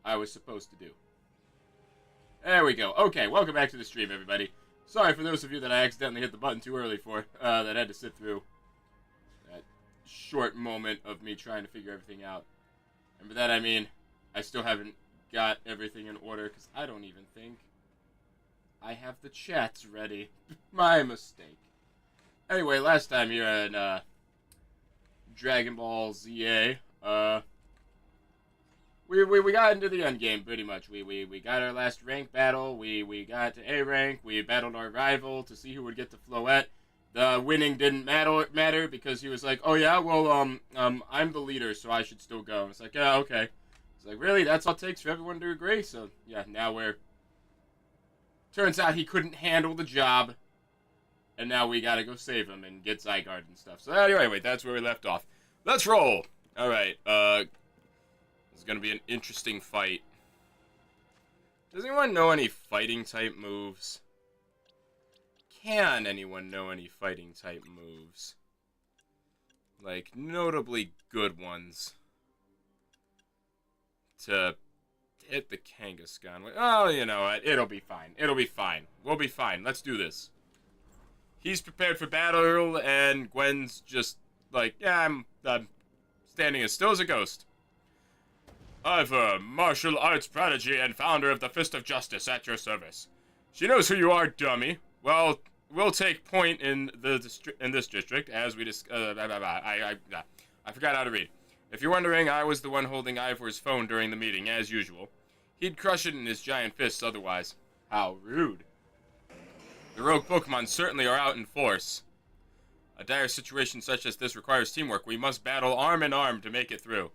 I was supposed to do. There we go. Okay, welcome back to the stream, everybody. Sorry for those of you that I accidentally hit the button too early for, that had to sit through that short moment of me trying to figure everything out. And by that I mean, I still haven't got everything in order, because I don't even think I have the chats ready. My mistake. Anyway, last time here in, Dragon Ball ZA, we got into the end game pretty much. We got our last rank battle. We got to A rank. We battled our rival to see who would get the Floette. The winning didn't matter because he was like, oh yeah, well I'm the leader, so I should still go. It's like, yeah, okay. It's like, really, that's all it takes for everyone to agree. So yeah, now we're. Turns out he couldn't handle the job, and now we gotta go save him and get Zygarde and stuff. So anyway, that's where we left off. Let's roll. All right. It's gonna be an interesting fight. Does anyone know any fighting type moves? Can anyone know any fighting type moves? Like, notably good ones. To hit the Kangaskhan with. Oh, you know what? It'll be fine. It'll be fine. We'll be fine. Let's do this. He's prepared for battle, and Gwen's just like, yeah, I'm standing as still as a ghost. I've a martial arts prodigy and founder of the Fist of Justice at your service. She knows who you are, dummy. Well, we'll take point in this district as we I forgot how to read. If you're wondering, I was the one holding Ivor's phone during the meeting, as usual. He'd crush it in his giant fists otherwise. How rude. The rogue Pokemon certainly are out in force. A dire situation such as this requires teamwork. We must battle arm in arm to make it through.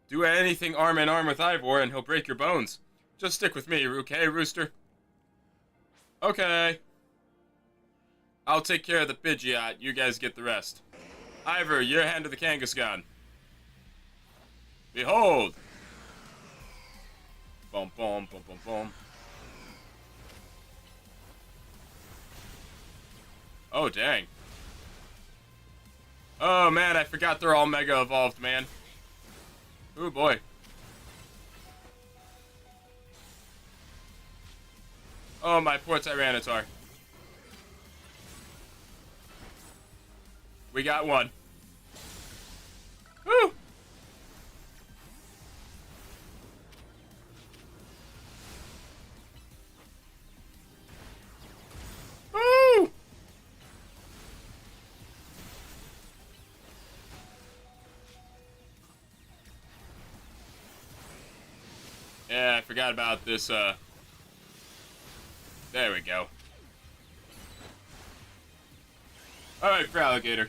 Do anything arm in arm with Ivor and he'll break your bones. Just stick with me, okay, Rooster? Okay. I'll take care of the Pidgeot. You guys get the rest. Ivor, your hand to the Kangaskhan. Behold! Boom, boom, boom, boom, boom. Oh, dang. Oh, man, I forgot they're all Mega Evolved, man. Ooh, boy. Oh, my poor Tyranitar. We got one. Woo! Woo! Yeah, I forgot about this, there we go. Alright, Alligator.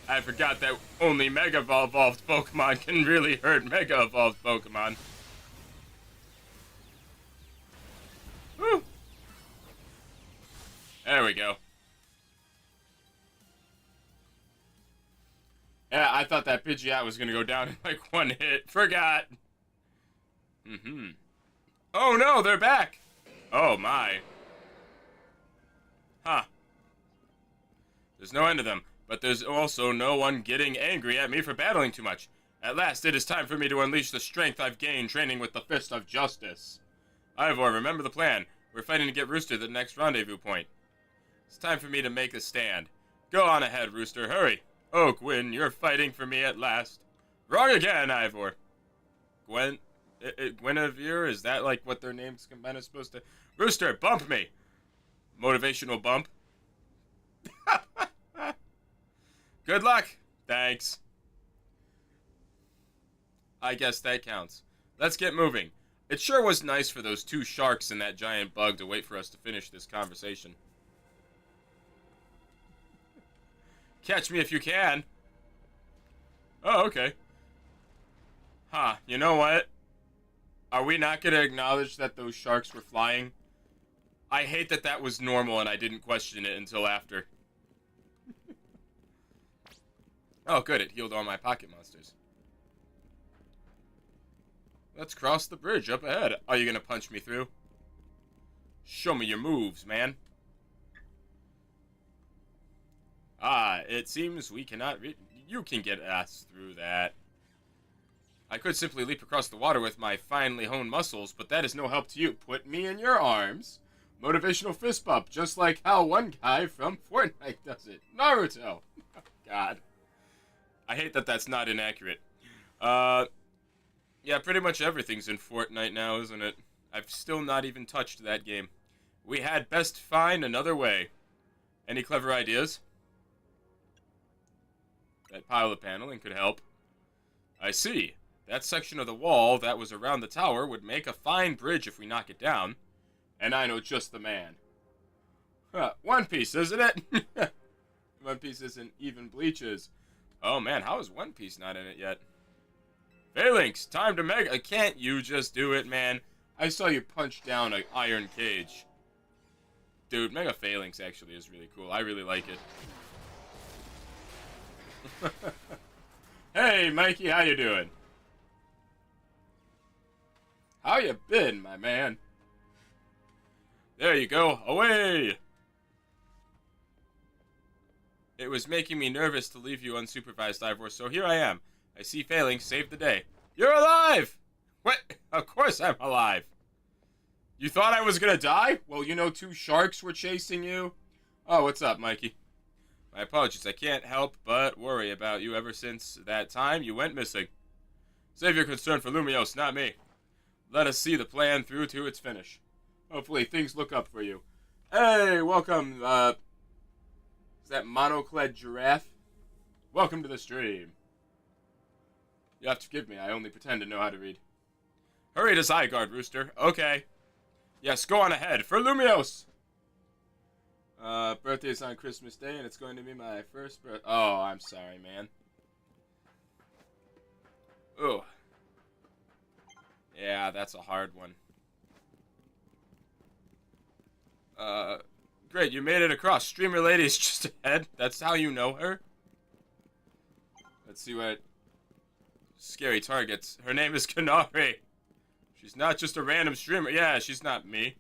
I forgot that only Mega Evolved Pokemon can really hurt Mega Evolved Pokemon. Woo! There we go. Yeah, I thought that Pidgeot was gonna go down in like one hit. Forgot. Mm-hmm. Oh no, they're back! Oh my. Huh. There's no end to them, but there's also no one getting angry at me for battling too much. At last, it is time for me to unleash the strength I've gained training with the Fist of Justice. Ivor, remember the plan. We're fighting to get Rooster to the next rendezvous point. It's time for me to make a stand. Go on ahead, Rooster, hurry. Oh, Gwen, you're fighting for me at last. Wrong again, Ivor. Guinevere? Is that like what their names combined is supposed to... Rooster, bump me! Motivational bump. Good luck! Thanks. I guess that counts. Let's get moving. It sure was nice for those two sharks and that giant bug to wait for us to finish this conversation. Catch me if you can. Oh, okay. Huh, you know what? Are we not going to acknowledge that those sharks were flying? I hate that that was normal and I didn't question it until after. Oh, good, it healed all my pocket monsters. Let's cross the bridge up ahead. Are you going to punch me through? Show me your moves, man. Ah, it seems we cannot... You can get us through that. I could simply leap across the water with my finely honed muscles, but that is no help to you. Put me in your arms. Motivational fist bump, just like how one guy from Fortnite does it. Naruto. Oh, God. I hate that that's not inaccurate. Yeah, pretty much everything's in Fortnite now, isn't it? I've still not even touched that game. We had best find another way. Any clever ideas? That pile of paneling could help. I see. That section of the wall that was around the tower would make a fine bridge if we knock it down. And I know just the man. Huh, One Piece, isn't it? One Piece isn't even Bleach's. Oh man, how is One Piece not in it yet? Phalanx, time to mega. Can't you just do it, man? I saw you punch down an iron cage. Dude, Mega Phalanx actually is really cool. I really like it. Hey, Mikey, how you doing? How you been, my man? There you go. Away! It was making me nervous to leave you unsupervised, Ivor, so here I am. I see Phalanx saved the day. You're alive! What? Of course I'm alive. You thought I was gonna die? Well, you know 2 sharks were chasing you. Oh, what's up, Mikey? My apologies, I can't help but worry about you ever since that time you went missing. Save your concern for Lumios, not me. Let us see the plan through to its finish. Hopefully things look up for you. Hey, welcome, is that monocled giraffe? Welcome to the stream. You have to forgive me, I only pretend to know how to read. Hurry to Zygarde, Rooster. Okay. Yes, go on ahead. For Lumios! Birthday is on Christmas Day, and it's going to be my first birth. Oh, I'm sorry, man. Ooh. Yeah, that's a hard one. Great, you made it across. Streamer Lady is just ahead. That's how you know her? Let's see what scary targets. Her name is Canary. She's not just a random streamer. Yeah, she's not me.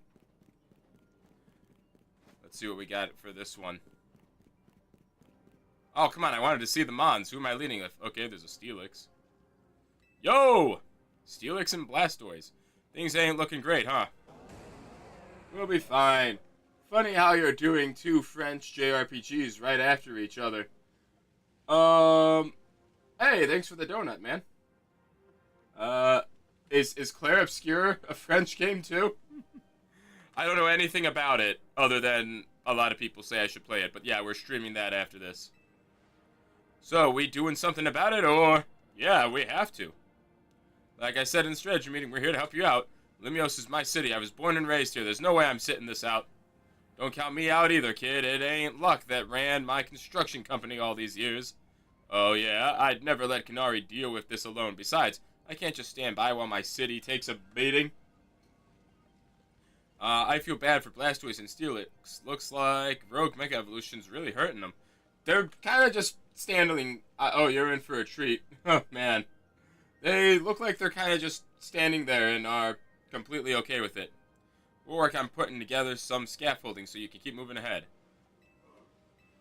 Let's see what we got for this one. Oh, come on. I wanted to see the Mons. Who am I leading with? Okay, there's a Steelix. Yo! Steelix and Blastoise. Things ain't looking great, huh? We'll be fine. Funny how you're doing 2 French JRPGs right after each other. Hey, thanks for the donut, man. Is Claire Obscure a French game too? I don't know anything about it other than a lot of people say I should play it, but yeah, we're streaming that after this. So, we doing something about it, or? Yeah, we have to. Like I said in the strategy meeting, we're here to help you out. Lumios is my city. I was born and raised here. There's no way I'm sitting this out. Don't count me out either, kid. It ain't luck that ran my construction company all these years. Oh yeah, I'd never let Canary deal with this alone. Besides, I can't just stand by while my city takes a beating. I feel bad for Blastoise and Steelix. Looks like Rogue Mega Evolution's really hurting them. They're kind of just standing... oh, you're in for a treat. Oh, man. They look like they're kind of just standing there and are completely okay with it. We'll work on putting together some scaffolding so you can keep moving ahead.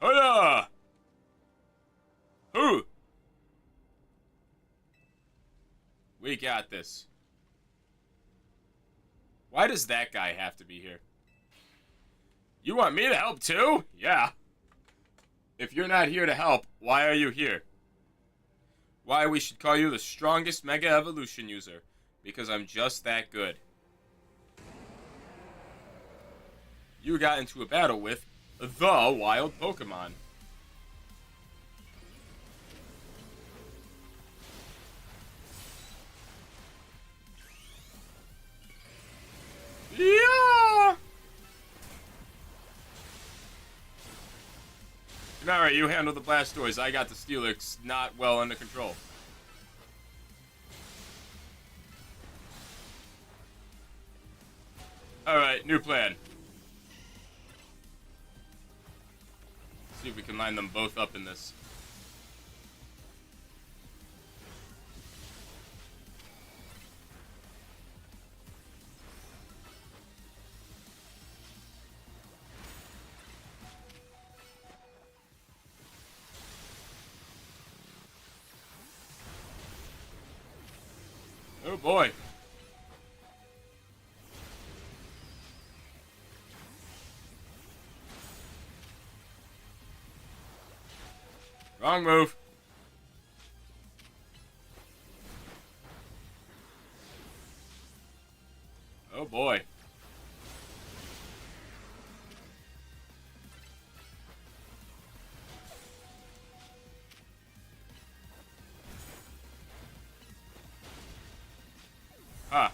Hoya! Who? We got this. Why does that guy have to be here? You want me to help too? Yeah. If you're not here to help, why are you here? Why we should call you the strongest Mega Evolution user. Because I'm just that good. You got into a battle with the wild Pokemon. Yeah! Alright, you handle the Blastoise. I got the Steelix not well under control. Alright, new plan. See if we can line them both up in this. Oh boy. Wrong move. Oh boy. Huh.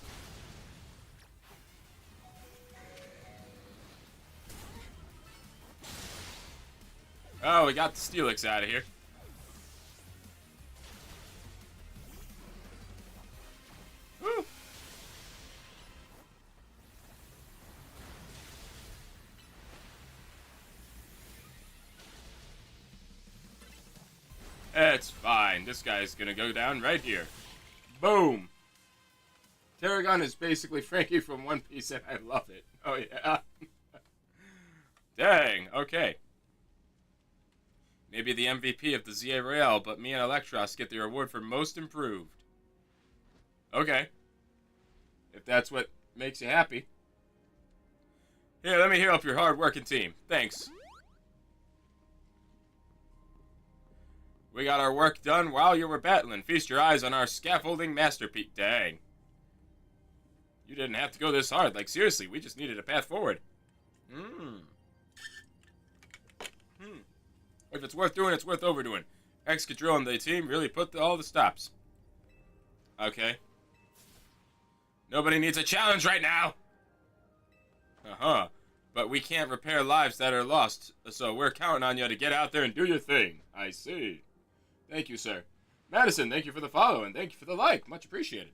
Oh, we got the Steelix out of here. Woo. It's fine. This guy's gonna go down right here. Boom. Tarragon is basically Frankie from One Piece, and I love it. Oh, yeah. Dang, okay. Maybe the MVP of the ZA Royale, but me and Electros get the award for Most Improved. Okay. If that's what makes you happy. Here, let me hear up your hard-working team. Thanks. We got our work done while you were battling. Feast your eyes on our scaffolding masterpiece. Dang. You didn't have to go this hard. Like, seriously, we just needed a path forward. If it's worth doing, it's worth overdoing. Excadrill and the team really put all the stops. Okay. Nobody needs a challenge right now. Uh-huh. But we can't repair lives that are lost, so we're counting on you to get out there and do your thing. I see. Thank you, sir. Madison, thank you for the follow, and thank you for the like. Much appreciated.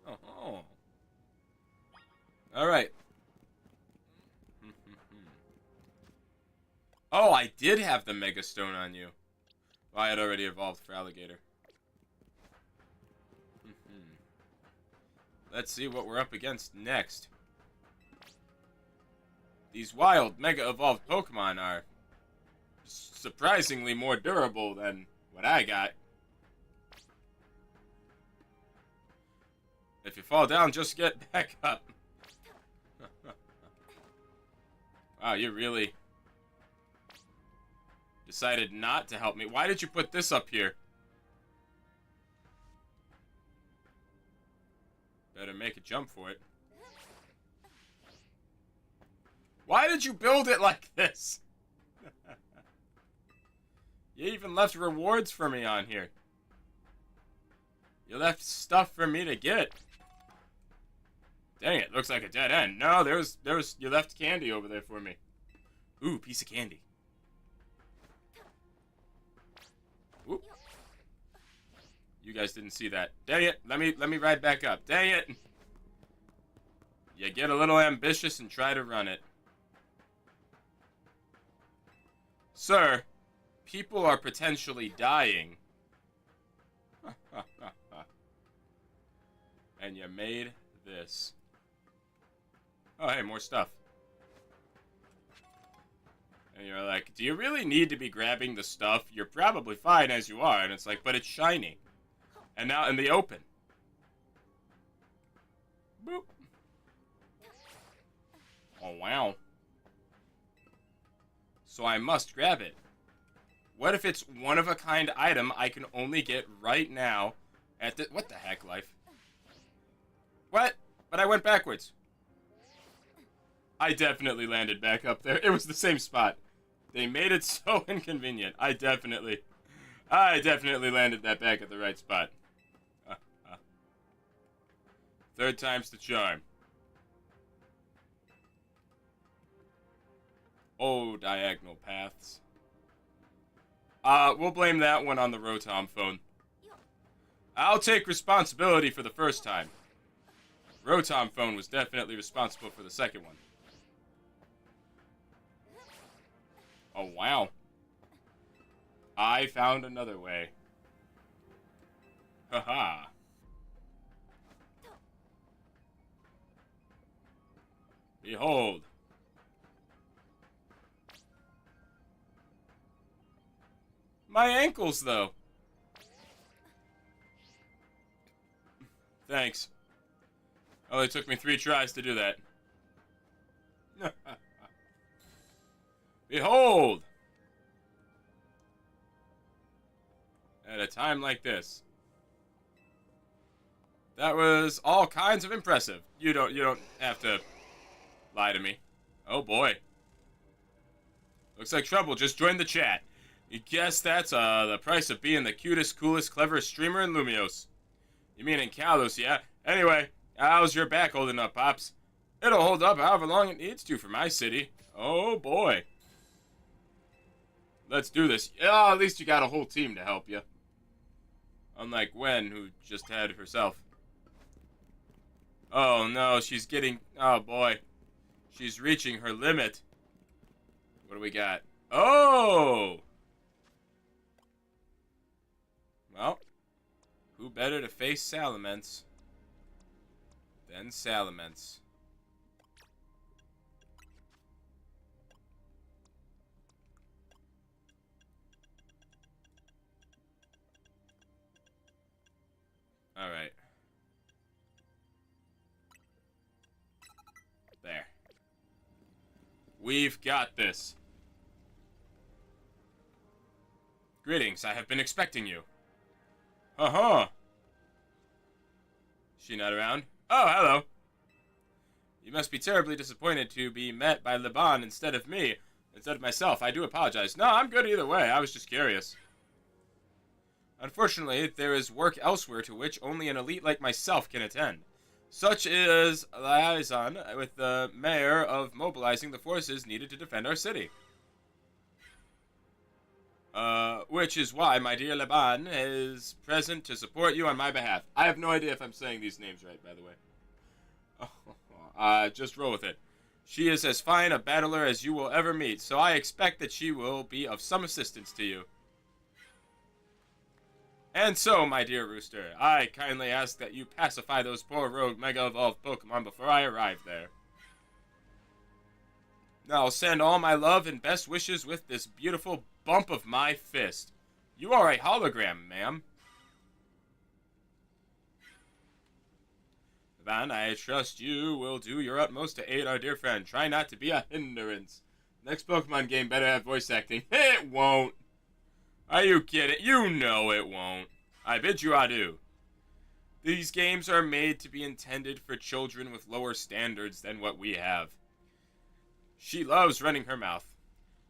Oh. All right. Oh, I did have the Mega Stone on you. Well, I had already evolved for Alligator. Let's see what we're up against next. These wild, Mega Evolved Pokemon are surprisingly more durable than what I got. If you fall down, just get back up. Wow, you really decided not to help me. Why did you put this up here? Better make a jump for it. Why did you build it like this? You even left rewards for me on here. You left stuff for me to get. Dang it, looks like a dead end. No, you left candy over there for me. Ooh, piece of candy. Ooh. You guys didn't see that. Dang it, let me ride back up. Dang it. You get a little ambitious and try to run it. Sir, people are potentially dying. And you made this. Oh, hey, more stuff. And you're like, do you really need to be grabbing the stuff? You're probably fine as you are. And it's like, but it's shiny. And now in the open. Boop. Oh, wow. So I must grab it. What if it's one-of-a-kind item I can only get right now at the... What the heck, life? What? But I went backwards. I definitely landed back up there. It was the same spot. They made it so inconvenient. I definitely landed that back at the right spot. Third time's the charm. Oh, diagonal paths. We'll blame that one on the Rotom phone. I'll take responsibility for the first time. Rotom phone was definitely responsible for the second one. Oh, wow. I found another way. Haha. Behold. My ankles, though. Thanks. Only took me 3 tries to do that. Behold! At a time like this. That was all kinds of impressive. You don't have to lie to me. Oh boy. Looks like trouble just joined the chat. You guess that's the price of being the cutest, coolest, cleverest streamer in Lumios. You mean in Kalos, yeah? Anyway, how's your back holding up, Pops? It'll hold up however long it needs to for my city. Oh boy. Let's do this. Oh, at least you got a whole team to help you. Unlike Gwen, who just had herself. Oh no, she's getting... Oh boy. She's reaching her limit. What do we got? Oh! Well, who better to face Salamence than Salamence? Alright. There. We've got this. Greetings, I have been expecting you. Uh-huh. She not around? Oh, hello. You must be terribly disappointed to be met by Liban instead of me. Instead of myself. I do apologize. No, I'm good either way. I was just curious. Unfortunately, there is work elsewhere to which only an elite like myself can attend. Such is liaison with the mayor of mobilizing the forces needed to defend our city. Which is why my dear Liban is present to support you on my behalf. I have no idea if I'm saying these names right, by the way. Just roll with it. She is as fine a battler as you will ever meet, so I expect that she will be of some assistance to you. And so, my dear Rooster, I kindly ask that you pacify those poor rogue Mega Evolved Pokemon before I arrive there. Now, I'll send all my love and best wishes with this beautiful bump of my fist. You are a hologram, ma'am. Van, I trust you will do your utmost to aid our dear friend. Try not to be a hindrance. Next Pokemon game better have voice acting. It won't. Are you kidding? You know it won't. I bid you adieu. These games are made to be intended for children with lower standards than what we have. She loves running her mouth.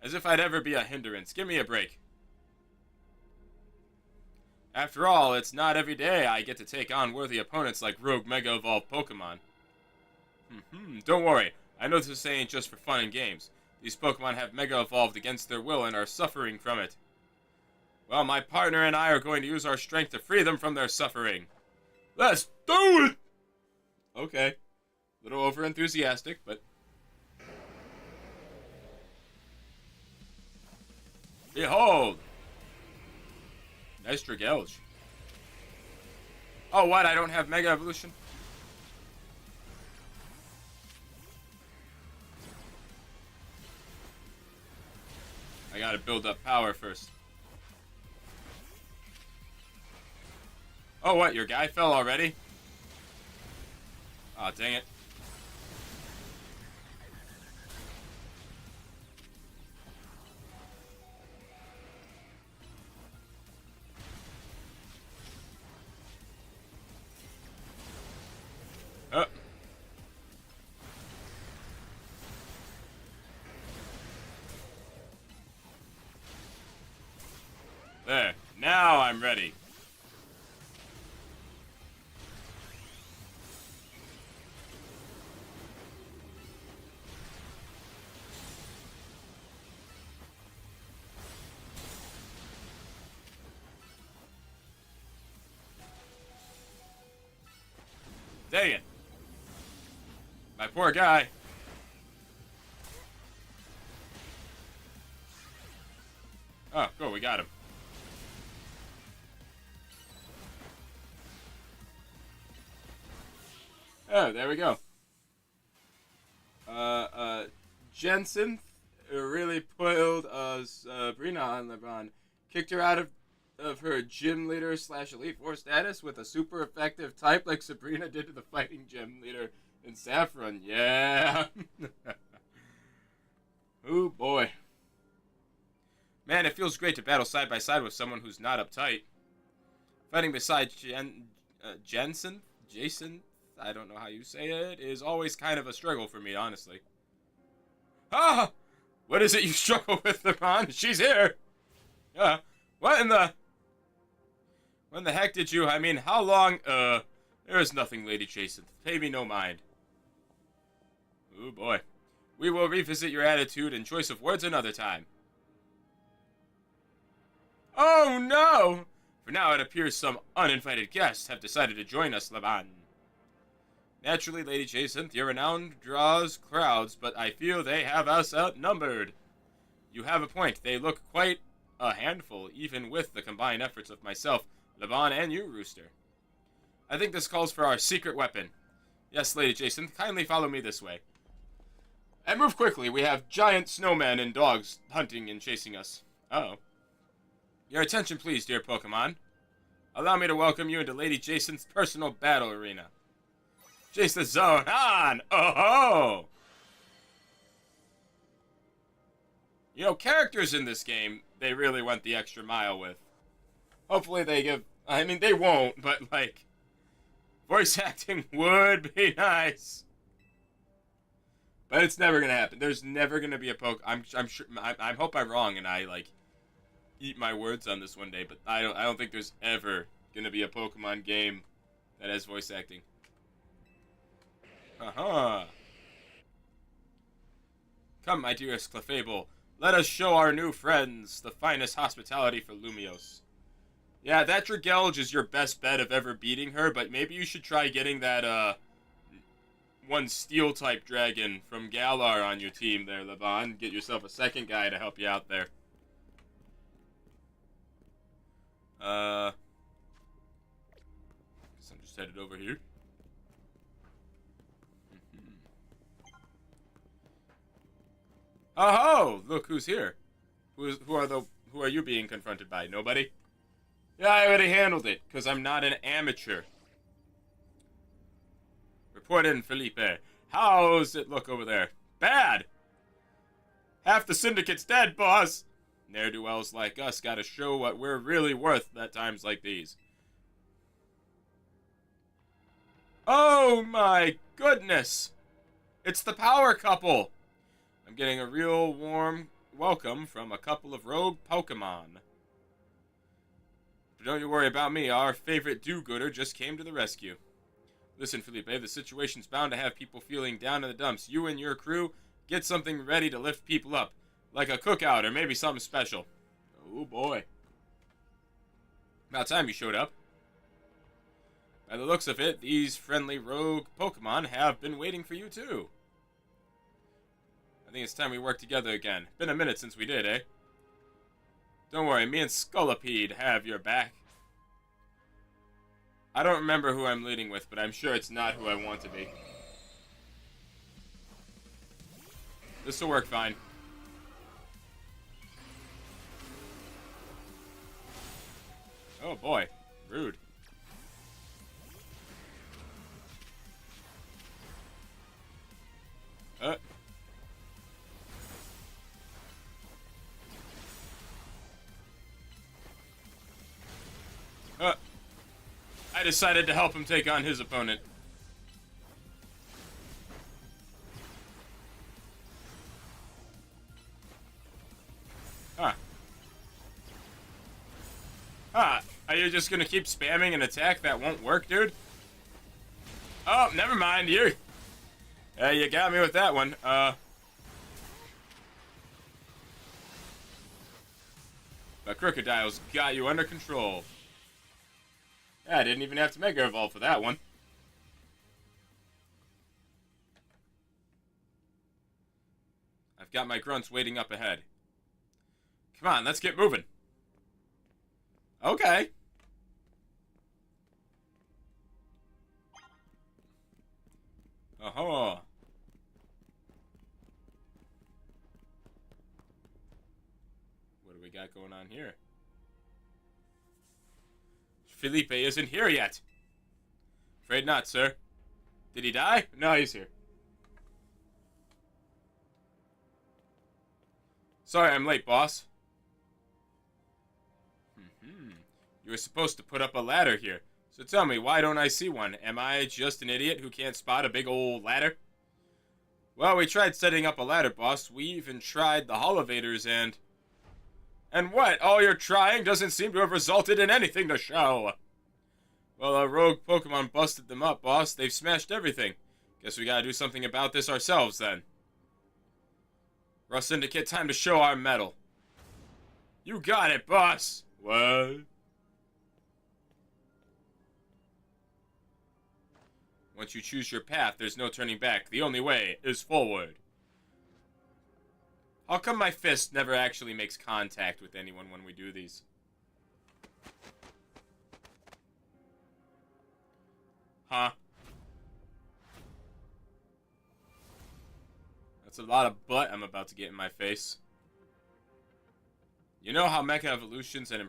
As if I'd ever be a hindrance. Give me a break. After all, it's not every day I get to take on worthy opponents like rogue Mega Evolved Pokemon. Don't worry. I know this ain't just for fun and games. These Pokemon have Mega Evolved against their will and are suffering from it. Well, my partner and I are going to use our strength to free them from their suffering. Let's do it! Okay. A little over-enthusiastic, but... Behold! Nice Dragalge. Oh, what? I don't have Mega Evolution? I gotta build up power first. Oh, what? Your guy fell already? Aw, dang it. Oh. There. Now I'm ready. Dang it. My poor guy. Oh, cool, we got him. Oh, there we go. Jensen really pulled Sabrina on LeBron. Kicked her out of of her gym leader slash Elite Four status with a super effective type like Sabrina did to the fighting gym leader in Saffron. Yeah. Oh boy. Man, it feels great to battle side by side with someone who's not uptight. Fighting beside Jensen, Jason, I don't know how you say it, is always kind of a struggle for me, honestly. Ah! What is it you struggle with, Lemon? She's here! What in the... When the heck did you... I mean, how long... There is nothing, Lady Jason. Pay me no mind. Oh boy. We will revisit your attitude and choice of words another time. Oh no! For now, it appears some uninvited guests have decided to join us, Laban. Naturally, Lady Jacinth, your renown draws crowds, but I feel they have us outnumbered. You have a point. They look quite a handful, even with the combined efforts of myself, Laban, and you, Rooster. I think this calls for our secret weapon. Yes, Lady Jacinth, kindly follow me this way. And move quickly. We have giant snowmen and dogs hunting and chasing us. Uh-oh. Your attention, please, dear Pokemon. Allow me to welcome you into Lady Jacinth's personal battle arena. Chase the zone on! Oh-ho! You know, characters in this game, they really went the extra mile with. Hopefully they give... I mean, they won't, but, like... Voice acting would be nice. But it's never gonna happen. There's never gonna be a I'm sure... I hope I'm wrong and I, like... eat my words on this one day, but I don't think there's ever gonna be a Pokemon game that has voice acting. Come, my dearest Clefable, let us show our new friends the finest hospitality for Lumiose. Yeah, that Dragalge is your best bet of ever beating her, but maybe you should try getting that, one Steel-type dragon from Galar on your team there, Laban. Get yourself a second guy to help you out there. Guess I'm just headed over here. Oh, look who's here. Who are you being confronted by? Nobody? Yeah, I already handled it, because I'm not an amateur. Report in, Felipe. How's it look over there? Bad! Half the syndicate's dead, boss! Ne'er-do-wells like us gotta show what we're really worth at times like these. Oh my goodness! It's the power couple! I'm getting a real warm welcome from a couple of rogue Pokemon. But don't you worry about me, our favorite do-gooder just came to the rescue. Listen, Felipe, the situation's bound to have people feeling down in the dumps. You and your crew, get something ready to lift people up. Like a cookout or maybe something special. Oh boy. About time you showed up. By the looks of it, these friendly rogue Pokemon have been waiting for you too. I think it's time we work together again. Been a minute since we did, eh? Don't worry, me and Scolipede have your back. I don't remember who I'm leading with, but I'm sure it's not who I want to be. This'll work fine. Oh boy, rude. I decided to help him take on his opponent. Huh. Huh. Are you just gonna keep spamming an attack that won't work, dude? Oh, never mind. You got me with that one. The Crocodile's got you under control. Yeah, I didn't even have to Mega Evolve for that one. I've got my grunts waiting up ahead. Come on, let's get moving. Okay. Oh. What do we got going on here? Felipe isn't here yet. Afraid not, sir. Did he die? No, he's here. Sorry I'm late, boss. You were supposed to put up a ladder here. So tell me, why don't I see one? Am I just an idiot who can't spot a big old ladder? Well, we tried setting up a ladder, boss. We even tried the elevators and... And what? All your trying doesn't seem to have resulted in anything to show. Well, a rogue Pokemon busted them up, boss. They've smashed everything. Guess we gotta do something about this ourselves, then. Rust Syndicate, time to show our mettle. You got it, boss. What? Once you choose your path, there's no turning back. The only way is forward. How come my fist never actually makes contact with anyone when we do these? Huh? That's a lot of butt I'm about to get in my face. You know how Mecha Evolution's an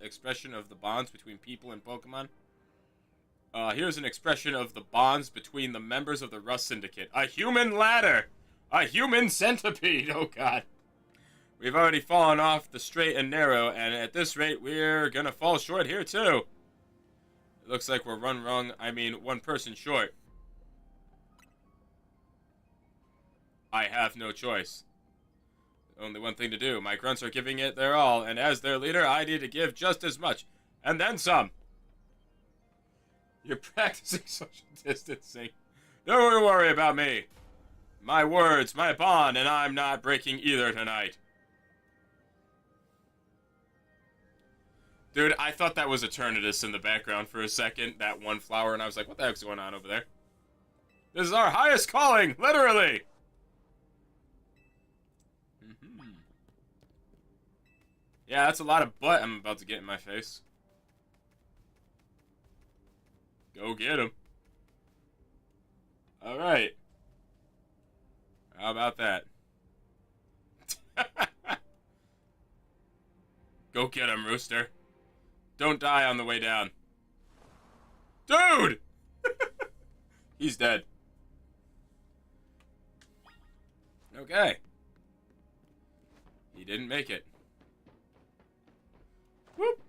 expression of the bonds between people and Pokemon? Here's an expression of the bonds between the members of the Rust Syndicate. A human ladder! A human centipede! Oh, God. We've already fallen off the straight and narrow, and at this rate, we're gonna fall short here, too. It looks like we're one person short. I have no choice. Only one thing to do. My grunts are giving it their all, and as their leader, I need to give just as much. And then some. You're practicing social distancing. Don't worry about me. My words, my bond, and I'm not breaking either tonight. Dude, I thought that was Eternatus in the background for a second. That one flower, and I was like, what the heck's going on over there? This is our highest calling, literally! Yeah, that's a lot of butt I'm about to get in my face. Go get him. Alright. How about that? Go get him, Rooster. Don't die on the way down. Dude! He's dead. Okay. He didn't make it. Whoop!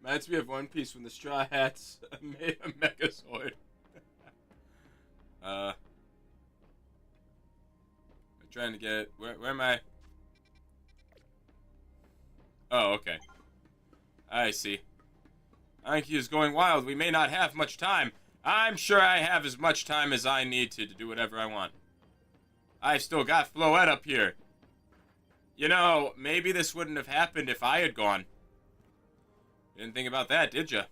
Reminds me of One Piece when the Straw Hats made a Megazord. I'm trying to get... Where am I? Oh, okay. I see. Anki is going wild. We may not have much time. I'm sure I have as much time as I need to do whatever I want. I've still got Floette up here. You know, maybe this wouldn't have happened if I had gone. Didn't think about that, did ya?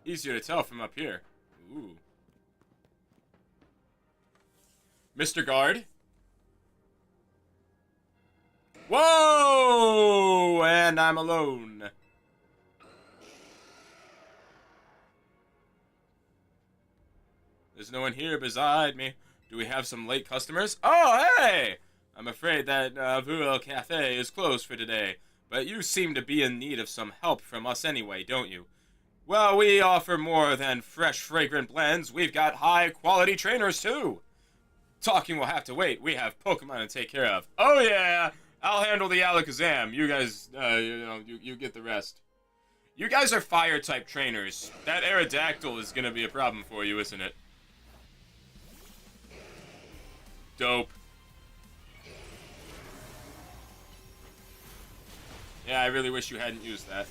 Easier to tell from up here. Ooh. Mr. Guard? Whoa! And I'm alone. There's no one here beside me. Do we have some late customers? Oh, hey! I'm afraid that Vuel Cafe is closed for today. But you seem to be in need of some help from us anyway, don't you? Well, we offer more than fresh, fragrant blends. We've got high-quality trainers, too. Talking will have to wait. We have Pokemon to take care of. Oh, yeah! I'll handle the Alakazam. You guys, you get the rest. You guys are Fire-type trainers. That Aerodactyl is gonna be a problem for you, isn't it? Dope. Yeah, I really wish you hadn't used that.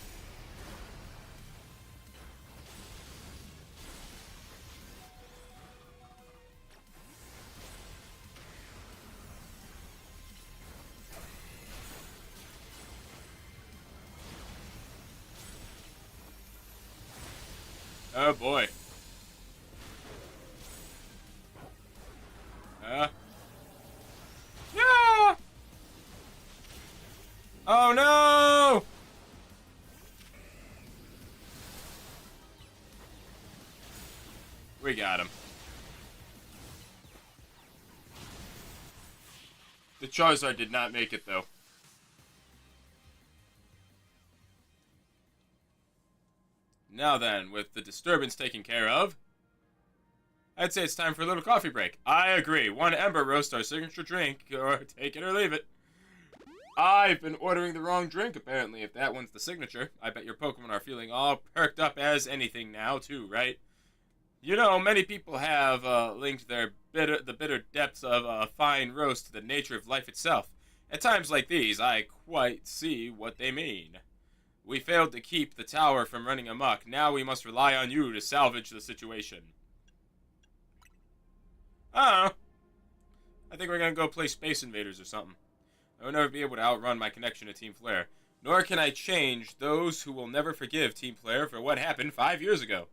Oh boy. Yeah! Oh no! We got him. The Charizard did not make it though. Now then, with the disturbance taken care of, I'd say it's time for a little coffee break. I agree. One Ember Roast, our signature drink, or take it or leave it. I've been ordering the wrong drink, apparently, if that one's the signature. I bet your Pokemon are feeling all perked up as anything now, too, right? You know, many people have linked the bitter depths of a fine roast to the nature of life itself. At times like these, I quite see what they mean. We failed to keep the tower from running amok. Now we must rely on you to salvage the situation. I don't know. I think we're gonna go play Space Invaders or something. I will never be able to outrun my connection to Team Flare. Nor can I change those who will never forgive Team Flare for what happened 5 years ago.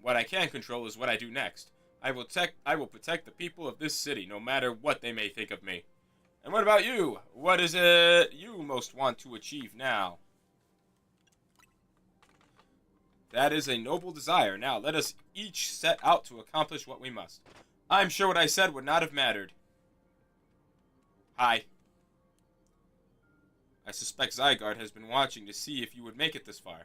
What I can control is what I do next. I will protect the people of this city, no matter what they may think of me. And what about you? What is it you most want to achieve now? That is a noble desire. Now, let us each set out to accomplish what we must. I'm sure what I said would not have mattered. Hi. I suspect Zygarde has been watching to see if you would make it this far.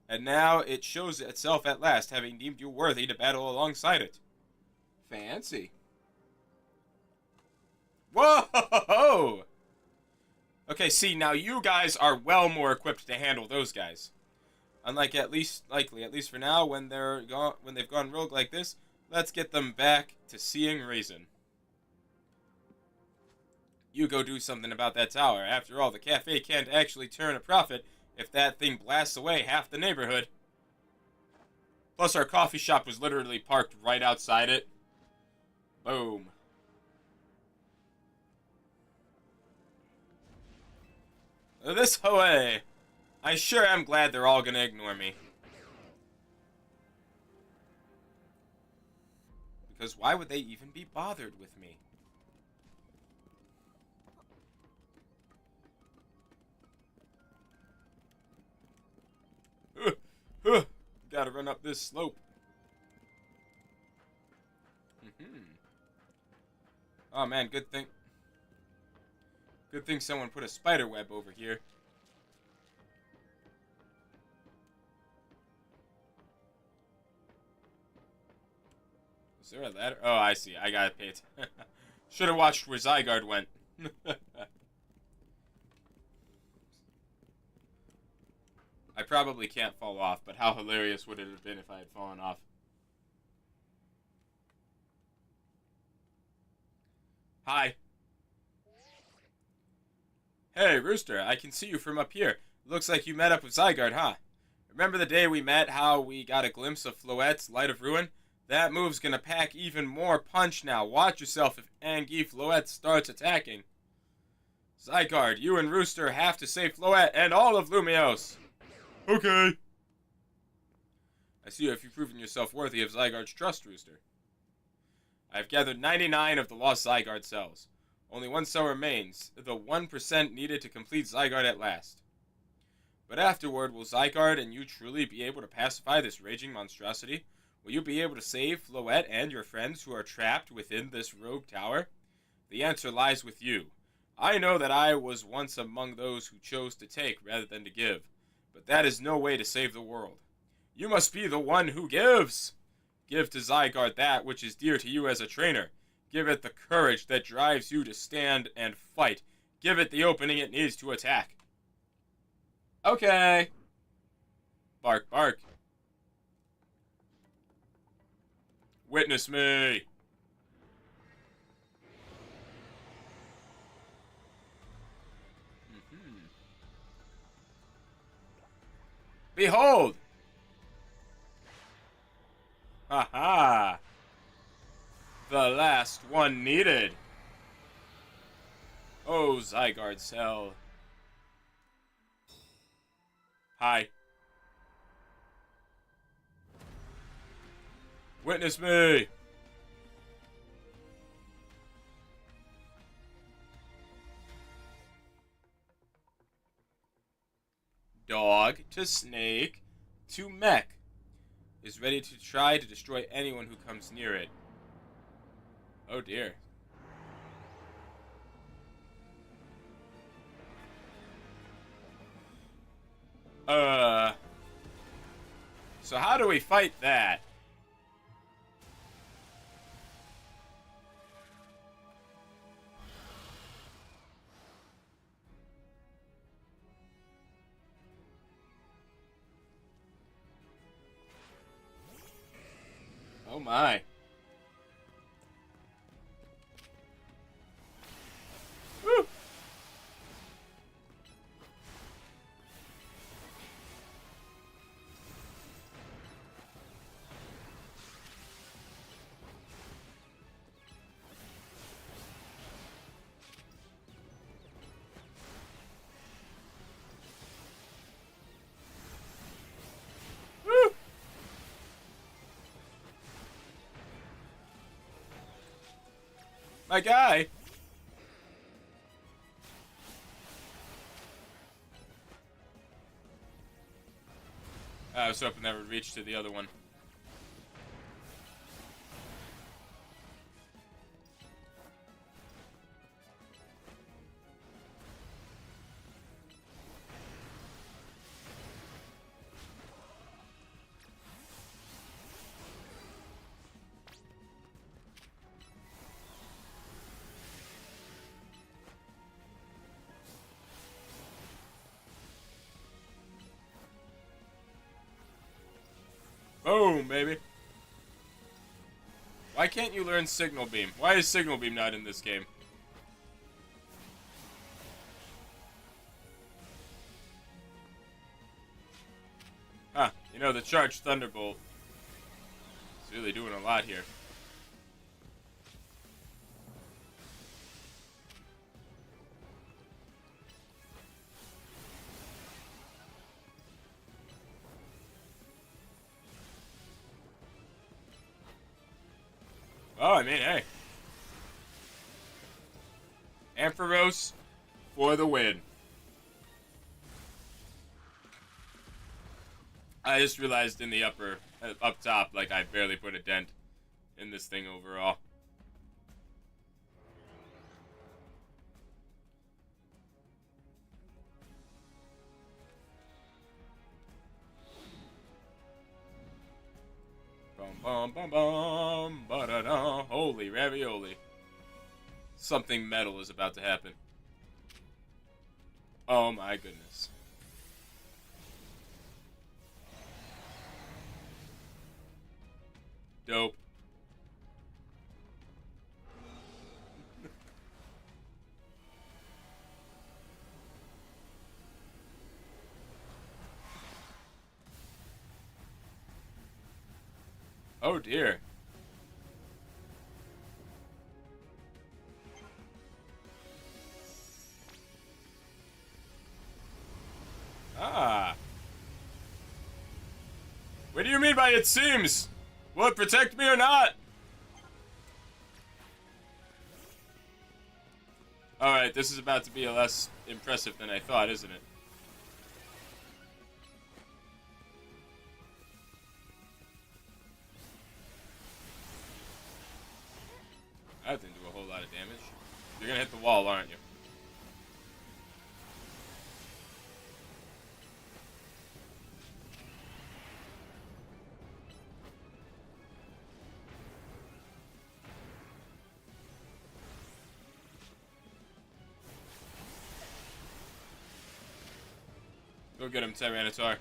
And now it shows itself at last, having deemed you worthy to battle alongside it. Fancy. Whoa! Okay, see, now you guys are well more equipped to handle those guys. Unlike at least for now, when they've gone rogue like this, let's get them back to seeing reason. You go do something about that tower. After all, the cafe can't actually turn a profit if that thing blasts away half the neighborhood. Plus, our coffee shop was literally parked right outside it. Boom. This way. I sure am glad they're all gonna ignore me. Because why would they even be bothered with me? Gotta run up this slope. Oh man, good thing someone put a spider web over here. Is there a ladder? Oh, I see. I gotta pay it. Should have watched where Zygarde went. I probably can't fall off, but how hilarious would it have been if I had fallen off? Hi. Hey, Rooster, I can see you from up here. Looks like you met up with Zygarde, huh? Remember the day we met, how we got a glimpse of Floette's Light of Ruin? That move's gonna pack even more punch now. Watch yourself if Anguille Floette starts attacking. Zygarde, you and Rooster have to save Floette and all of Lumiose. Okay. I see you have proven yourself worthy of Zygarde's trust, Rooster. I've gathered 99 of the lost Zygarde cells. Only one cell remains, the 1% needed to complete Zygarde at last. But afterward, will Zygarde and you truly be able to pacify this raging monstrosity? Will you be able to save Floette and your friends who are trapped within this rogue tower? The answer lies with you. I know that I was once among those who chose to take rather than to give. But that is no way to save the world. You must be the one who gives. Give to Zygarde that which is dear to you as a trainer. Give it the courage that drives you to stand and fight. Give it the opening it needs to attack. Okay. Bark, bark. Witness me. Behold! Ha-ha! The last one needed. Oh, Zygarde cell. Hi. Witness me! Dog to snake to mech is ready to try to destroy anyone who comes near it. Oh dear. So how do we fight that? Oh my. Woo. Woo. My guy. I was hoping that would reach to the other one. Boom, baby. Why can't you learn Signal Beam? Why is Signal Beam not in this game? Huh, you know, the Charged Thunderbolt is really doing a lot here. Oh, I mean, hey. Ampharos for the win. I just realized in the up top, like, I barely put a dent in this thing overall. Bum bum bum ba da da. Holy ravioli. Something metal is about to happen. Oh my goodness. Dope. Oh dear. Ah. What do you mean by it seems? Will it protect me or not? Alright, this is about to be less impressive than I thought, isn't it? That didn't do a whole lot of damage. You're gonna hit the wall, aren't you? Go get him, Tyranitar.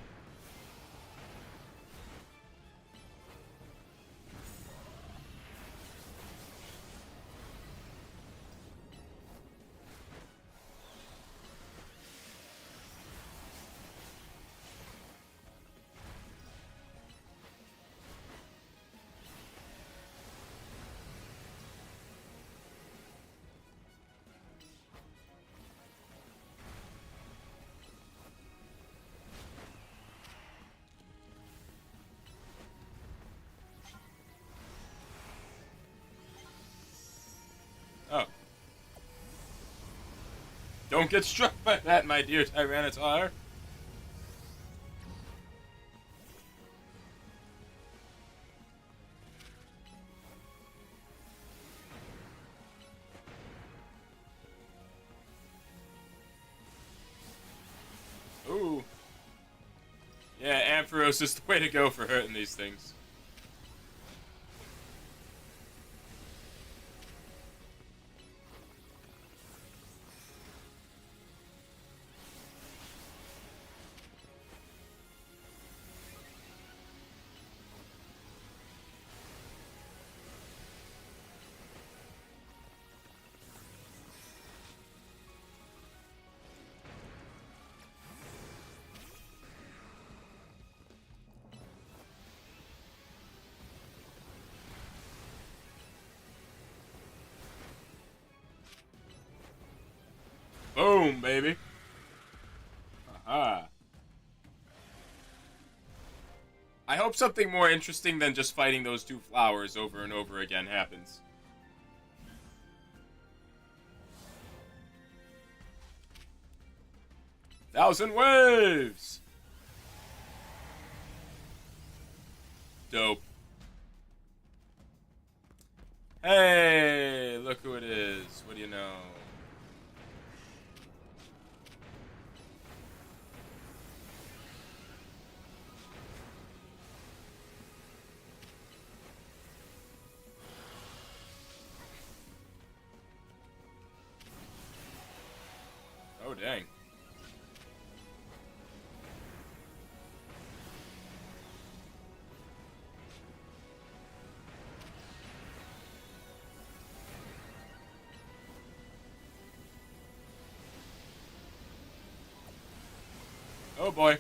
Oh. Don't get struck by that, my dear Tyranitar. Ooh. Yeah, Ampharos is the way to go for hurting these things. Boom, baby. Aha. I hope something more interesting than just fighting those two flowers over and over again happens. Thousand waves! Dope. Hey, look who it is. What do you know? Oh, dang. Oh, boy.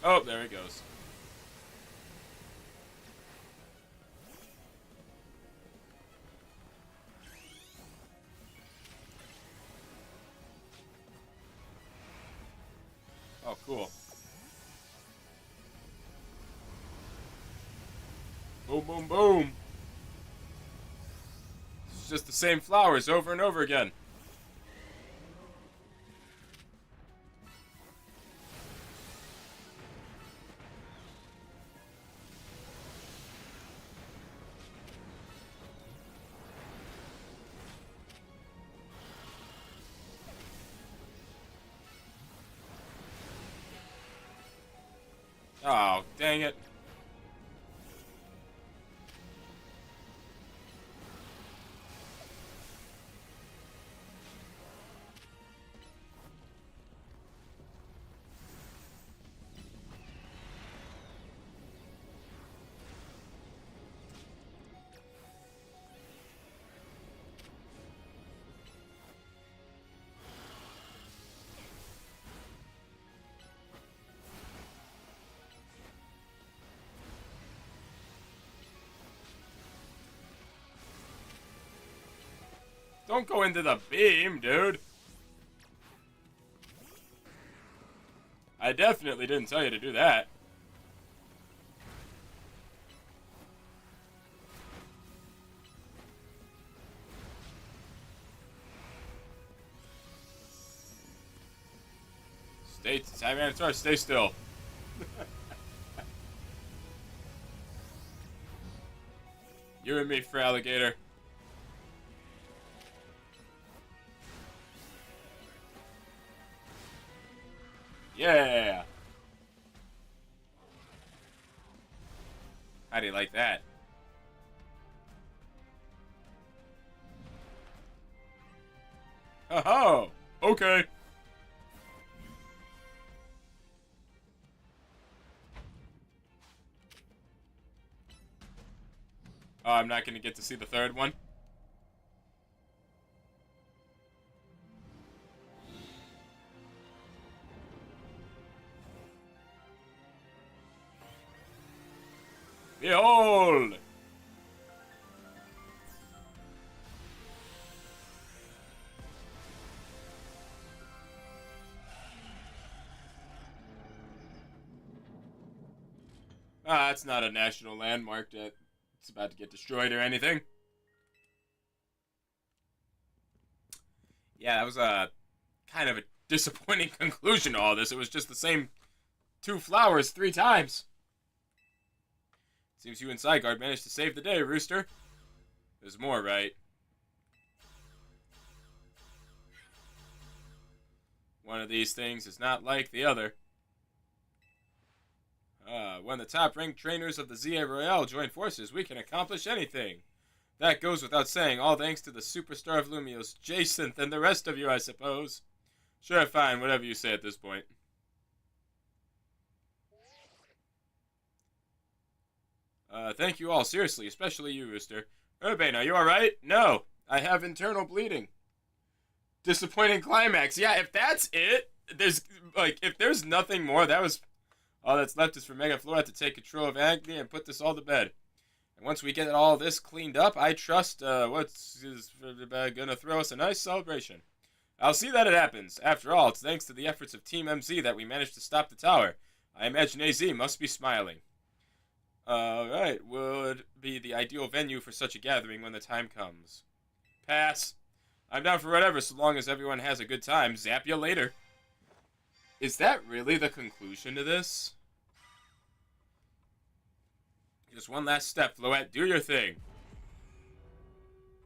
Oh, there he goes. Oh, cool. Boom, boom, boom. It's just the same flowers over and over again. Oh, dang it. Don't go into the beam, dude. I definitely didn't tell you to do that. Tyranitar, stay still. You and me for alligator. Yeah. How do you like that? Oh, okay. Oh, I'm not gonna get to see the third one. Behold! Ah, it's not a national landmark that it's about to get destroyed or anything. Yeah, that was kind of a disappointing conclusion to all this. It was just the same 2 flowers 3 times. Seems you and Zygarde managed to save the day, Rooster. There's more, right? One of these things is not like the other. When the top-ranked trainers of the ZA Royale join forces, we can accomplish anything. That goes without saying, all thanks to the superstar of Lumiose, Jacynth, and the rest of you, I suppose. Sure, fine, whatever you say at this point. Thank you all, seriously, especially you, Rooster. Urbane, are you alright? No, I have internal bleeding. Disappointing climax. Yeah, if that's it, if there's nothing more, that was... All that's left is for Mega Floret to take control of Agni and put this all to bed. And once we get all this cleaned up, I trust, gonna throw us a nice celebration. I'll see that it happens. After all, it's thanks to the efforts of Team MZ that we managed to stop the tower. I imagine AZ must be smiling. Right, would be the ideal venue for such a gathering when the time comes. Pass. I'm down for whatever, so long as everyone has a good time. Zap ya later. Is that really the conclusion to this? Just one last step, Floette. Do your thing.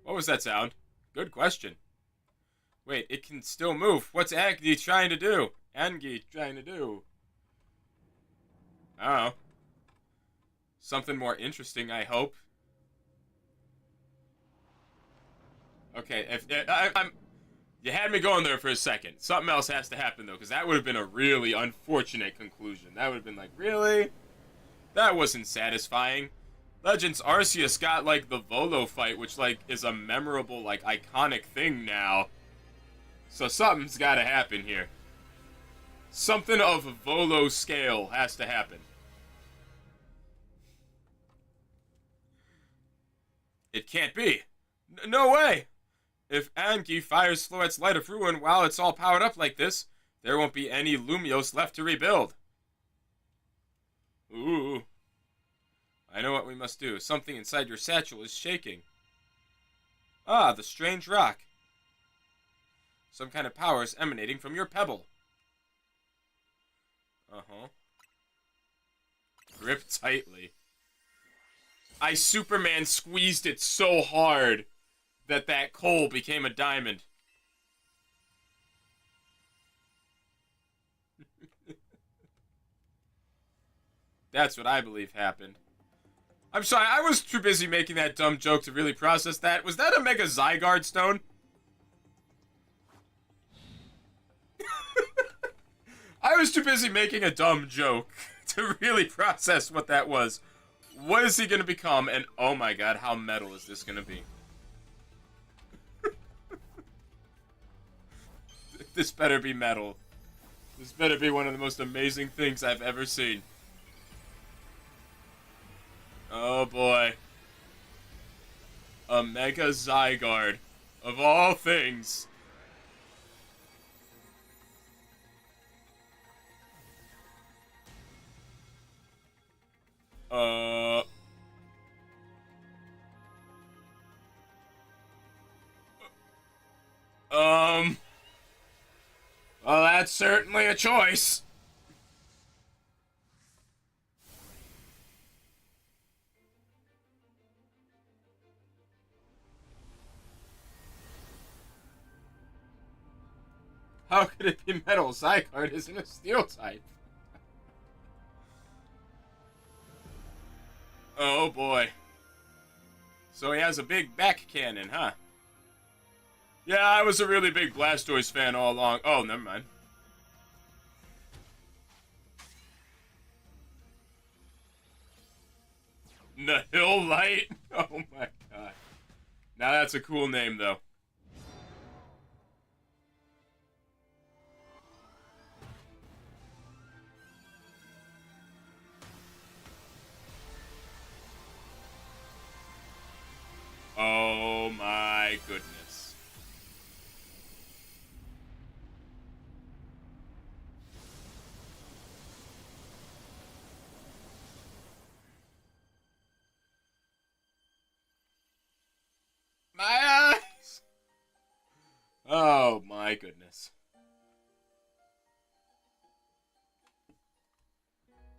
What was that sound? Good question. Wait, it can still move. What's Agni trying to do? Angie trying to do? I don't know. Something more interesting, I hope. Okay, I'm... You had me going there for a second. Something else has to happen, though, because that would have been a really unfortunate conclusion. That would have been like, really? That wasn't satisfying. Legends Arceus got, like, the Volo fight, which, like, is a memorable, like, iconic thing now. So something's gotta happen here. Something of Volo scale has to happen. It can't be. No way! If Anki fires Floette's Light of Ruin while it's all powered up like this, there won't be any Lumiose left to rebuild. Ooh. I know what we must do. Something inside your satchel is shaking. Ah, the strange rock. Some kind of power is emanating from your pebble. Uh-huh. Grip tightly. I Superman squeezed it so hard that coal became a diamond. That's what I believe happened. I'm sorry, I was too busy making that dumb joke to really process that. Was that a Mega Zygarde stone? I was too busy making a dumb joke to really process what that was. What is he gonna become? And oh my god, how metal is this gonna be? This better be metal. This better be one of the most amazing things I've ever seen. Oh boy. A Mega Zygarde. Of all things. Well, that's certainly a choice. How could it be metal? Zygarde isn't a steel type. Oh boy. So he has a big back cannon, huh? Yeah, I was a really big Blastoise fan all along. Oh, never mind. Nihil Light? Oh my god. Now that's a cool name, though. Oh my goodness. My eyes! Oh my goodness.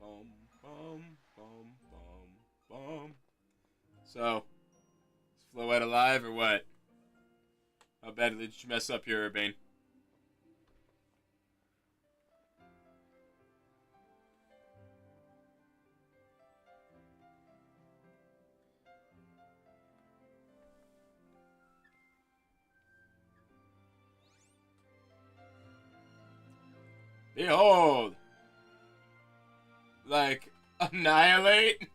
Bum, bum, bum, bum, bum. So, is Floette alive or what? How badly did you mess up here, Urbane? Behold! Like, annihilate?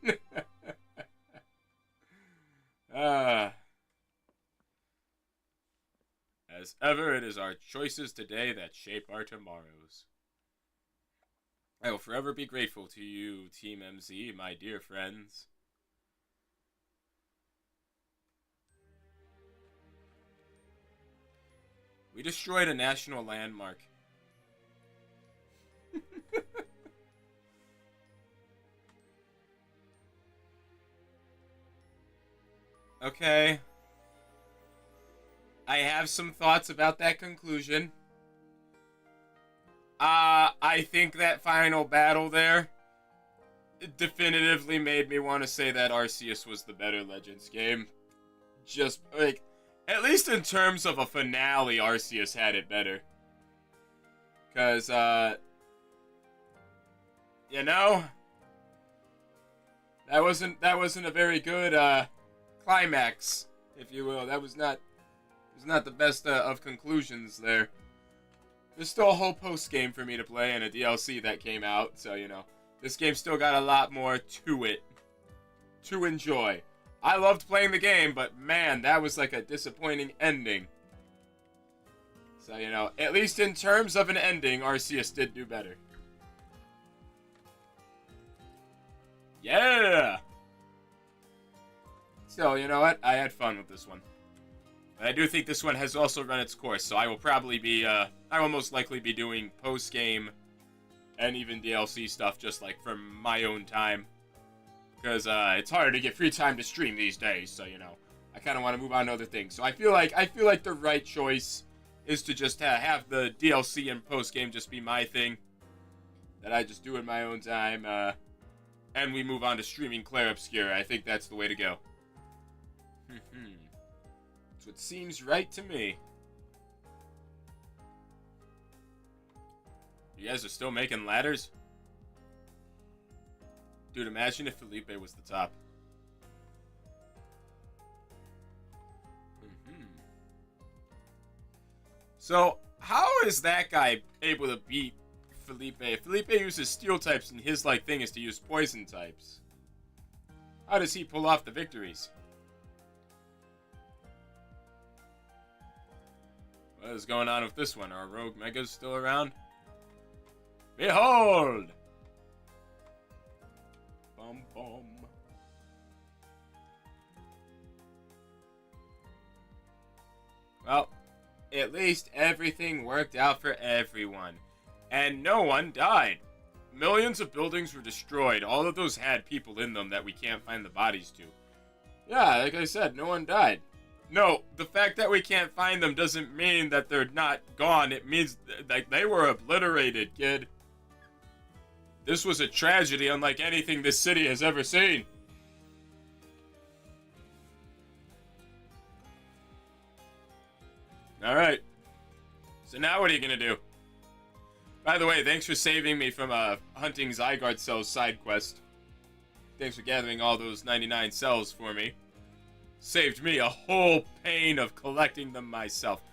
Ah. As ever, it is our choices today that shape our tomorrows. I will forever be grateful to you, Team MZ, my dear friends. We destroyed a national landmark. Okay. I have some thoughts about that conclusion. I think that final battle there definitively made me want to say that Arceus was the better Legends game. Just, like, at least in terms of a finale, Arceus had it better. Because, you know, that wasn't a very good, climax, if you will. That was not the best of conclusions there. There's still a whole post-game for me to play and a DLC that came out, so, you know, this game still got a lot more to it to enjoy. I loved playing the game, but man, that was like a disappointing ending. So, you know, at least in terms of an ending, Arceus did do better. Yeah! Still, you know what? I had fun with this one. But I do think this one has also run its course, so I will probably be, I will most likely be doing post-game and even DLC stuff just, like, from my own time. Because, it's harder to get free time to stream these days, so, you know, I kind of want to move on to other things. So I feel like the right choice is to just have the DLC and post-game just be my thing. That I just do in my own time, and we move on to streaming Clair Obscura. I think that's the way to go. That's what seems right to me. You guys are still making ladders? Dude, imagine if Felipe was the top. So, how is that guy able to beat Felipe? Felipe uses steel types and his, like, thing is to use poison types. How does he pull off the victories? What is going on with this one? Are Rogue Megas still around? Behold! Bum bum. Well, at least everything worked out for everyone. And no one died. Millions of buildings were destroyed. All of those had people in them that we can't find the bodies to. Yeah, like I said, no one died. No, the fact that we can't find them doesn't mean that they're not gone. It means that they were obliterated, kid. This was a tragedy unlike anything this city has ever seen. Alright. So now what are you gonna do? By the way, thanks for saving me from hunting Zygarde cells side quest. Thanks for gathering all those 99 cells for me. Saved me a whole pain of collecting them myself.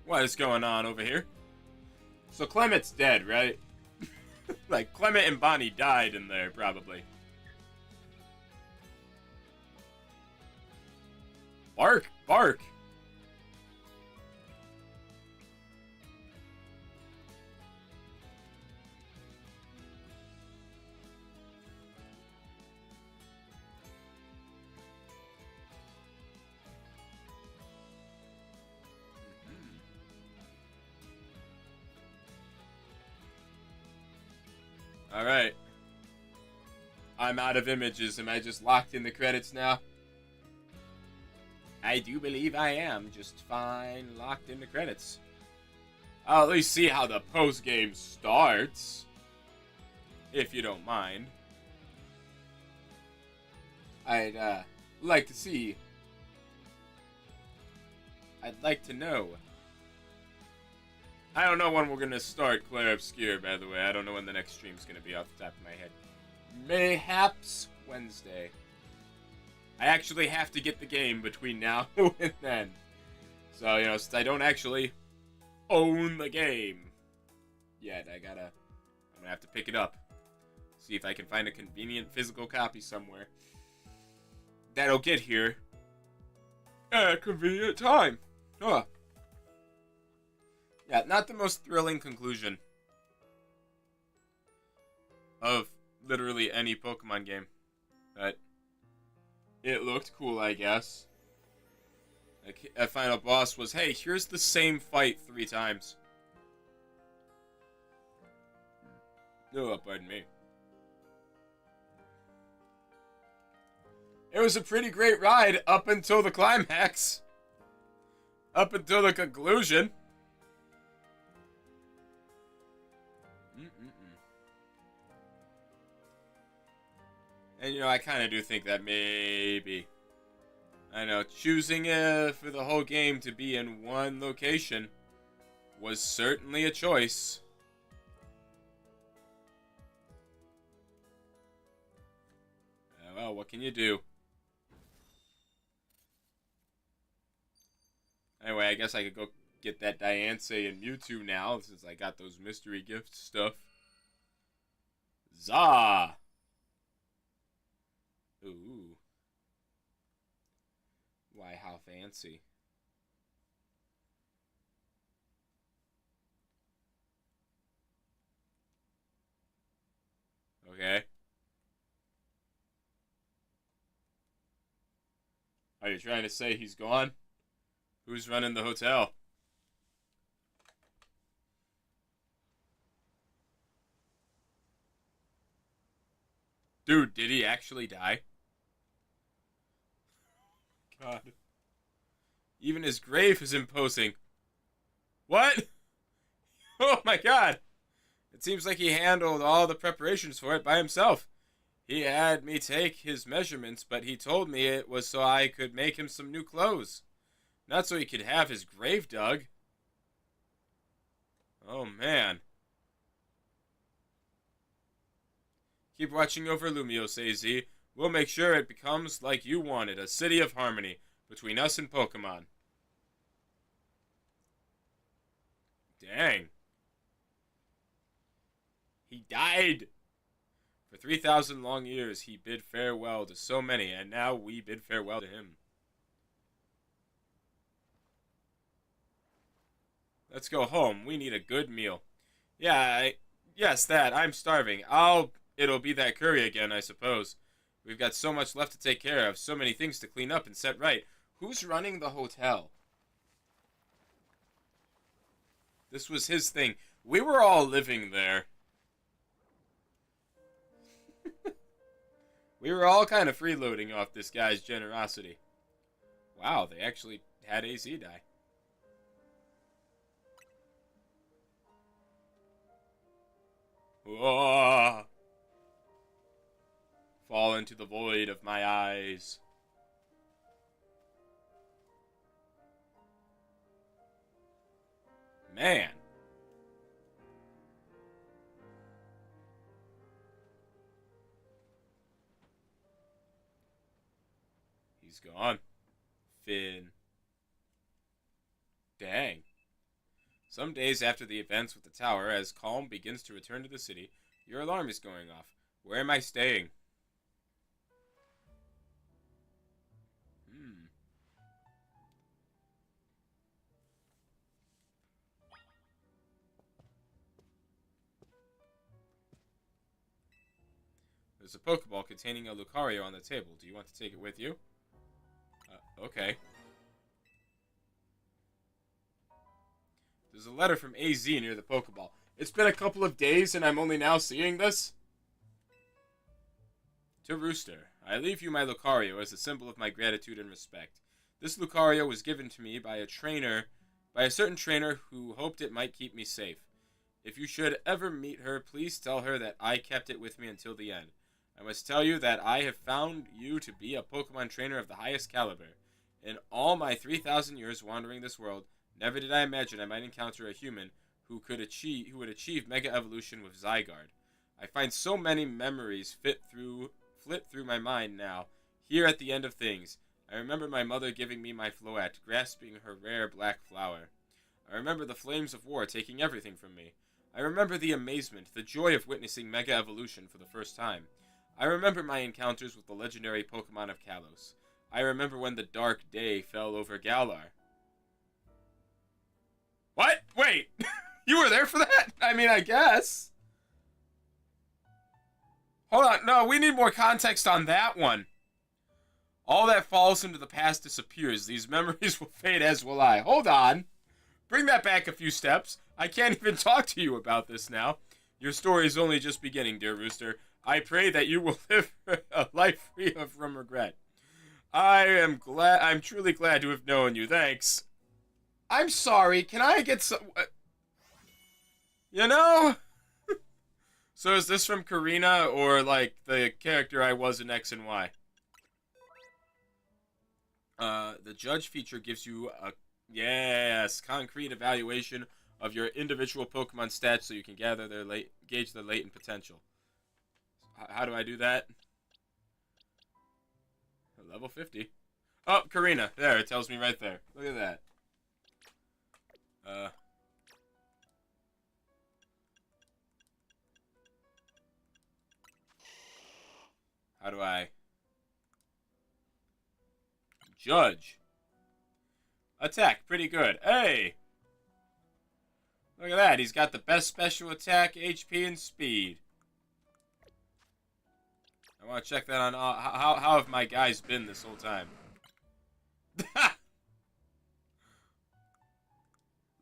What is going on over here? So Clement's dead, right? Like, Clement and Bonnie died in there, probably. Bark! Bark! Alright. I'm out of images. Am I just locked in the credits now? I do believe I am just fine locked in the credits. I'll at least see how the post game starts, if you don't mind. I'd like to see. I'd like to know. I don't know when we're gonna start Claire Obscure, by the way. I don't know when the next stream's gonna be off the top of my head. Mayhaps Wednesday. I actually have to get the game between now and then. So, you know, since I don't actually own the game yet, I'm gonna have to pick it up. See if I can find a convenient physical copy somewhere that'll get here at a convenient time. Huh. Yeah, not the most thrilling conclusion of literally any Pokemon game. But it looked cool, I guess. Like, a final boss was, hey, here's the same fight 3 times. Oh, pardon me. It was a pretty great ride up until the climax. Up until the conclusion. And, you know, I kind of do think that maybe, I know, choosing for the whole game to be in one location was certainly a choice. Well, what can you do? Anyway, I guess I could go get that Diancie and Mewtwo now, since I got those mystery gift stuff. Zah! Ooh. Why, how fancy. Okay. Are you trying to say he's gone? Who's running the hotel? Dude, did he actually die? God. Even his grave is imposing. What? Oh my god. It seems like he handled all the preparations for it by himself. He had me take his measurements, but he told me it was so I could make him some new clothes. Not so he could have his grave dug. Oh man. Keep watching over Lumiose, AZ. We'll make sure it becomes like you wanted, a city of harmony between us and Pokemon. Dang. He died. For 3,000 long years, he bid farewell to so many, and now we bid farewell to him. Let's go home. We need a good meal. Yeah, yes, that. I'm starving. It'll be that curry again, I suppose. We've got so much left to take care of, so many things to clean up and set right. Who's running the hotel? This was his thing. We were all living there. We were all kind of freeloading off this guy's generosity. Wow, they actually had AZ die. Whoa. Fall into the void of my eyes. Man. He's gone. Finn. Dang. Some days after the events with the tower, as calm begins to return to the city, your alarm is going off. Where am I staying? There's a Pokeball containing a Lucario on the table. Do you want to take it with you? Okay. There's a letter from AZ near the Pokeball. It's been a couple of days and I'm only now seeing this? To Rooster, I leave you my Lucario as a symbol of my gratitude and respect. This Lucario was given to me by a trainer by a certain trainer who hoped it might keep me safe. If you should ever meet her, please tell her that I kept it with me until the end. I must tell you that I have found you to be a Pokemon trainer of the highest caliber. In all my 3,000 years wandering this world, never did I imagine I might encounter a human who would achieve Mega Evolution with Zygarde. I find so many memories flit through my mind now, here at the end of things. I remember my mother giving me my Floette, grasping her rare black flower. I remember the flames of war taking everything from me. I remember the amazement, the joy of witnessing Mega Evolution for the first time. I remember my encounters with the legendary Pokemon of Kalos. I remember when the dark day fell over Galar. What? Wait! You were there for that? I mean, I guess. Hold on. No, we need more context on that one. All that falls into the past disappears. These memories will fade, as will I. Hold on. Bring that back a few steps. I can't even talk to you about this now. Your story is only just beginning, dear Rooster. I pray that you will live a life free from regret. I'm truly glad to have known you. Thanks. I'm sorry. Can I get some... You know? So is this from Karina or, like, the character I was in X and Y? The judge feature gives you a, concrete evaluation of your individual Pokemon stats so you can gauge their latent potential. How do I do that? Level 50. Oh, Karina. There, it tells me right there. Look at that. How do I... Judge. Attack, pretty good. Hey! Look at that, he's got the best special attack, HP, and speed. I want to check that on... how have my guys been this whole time?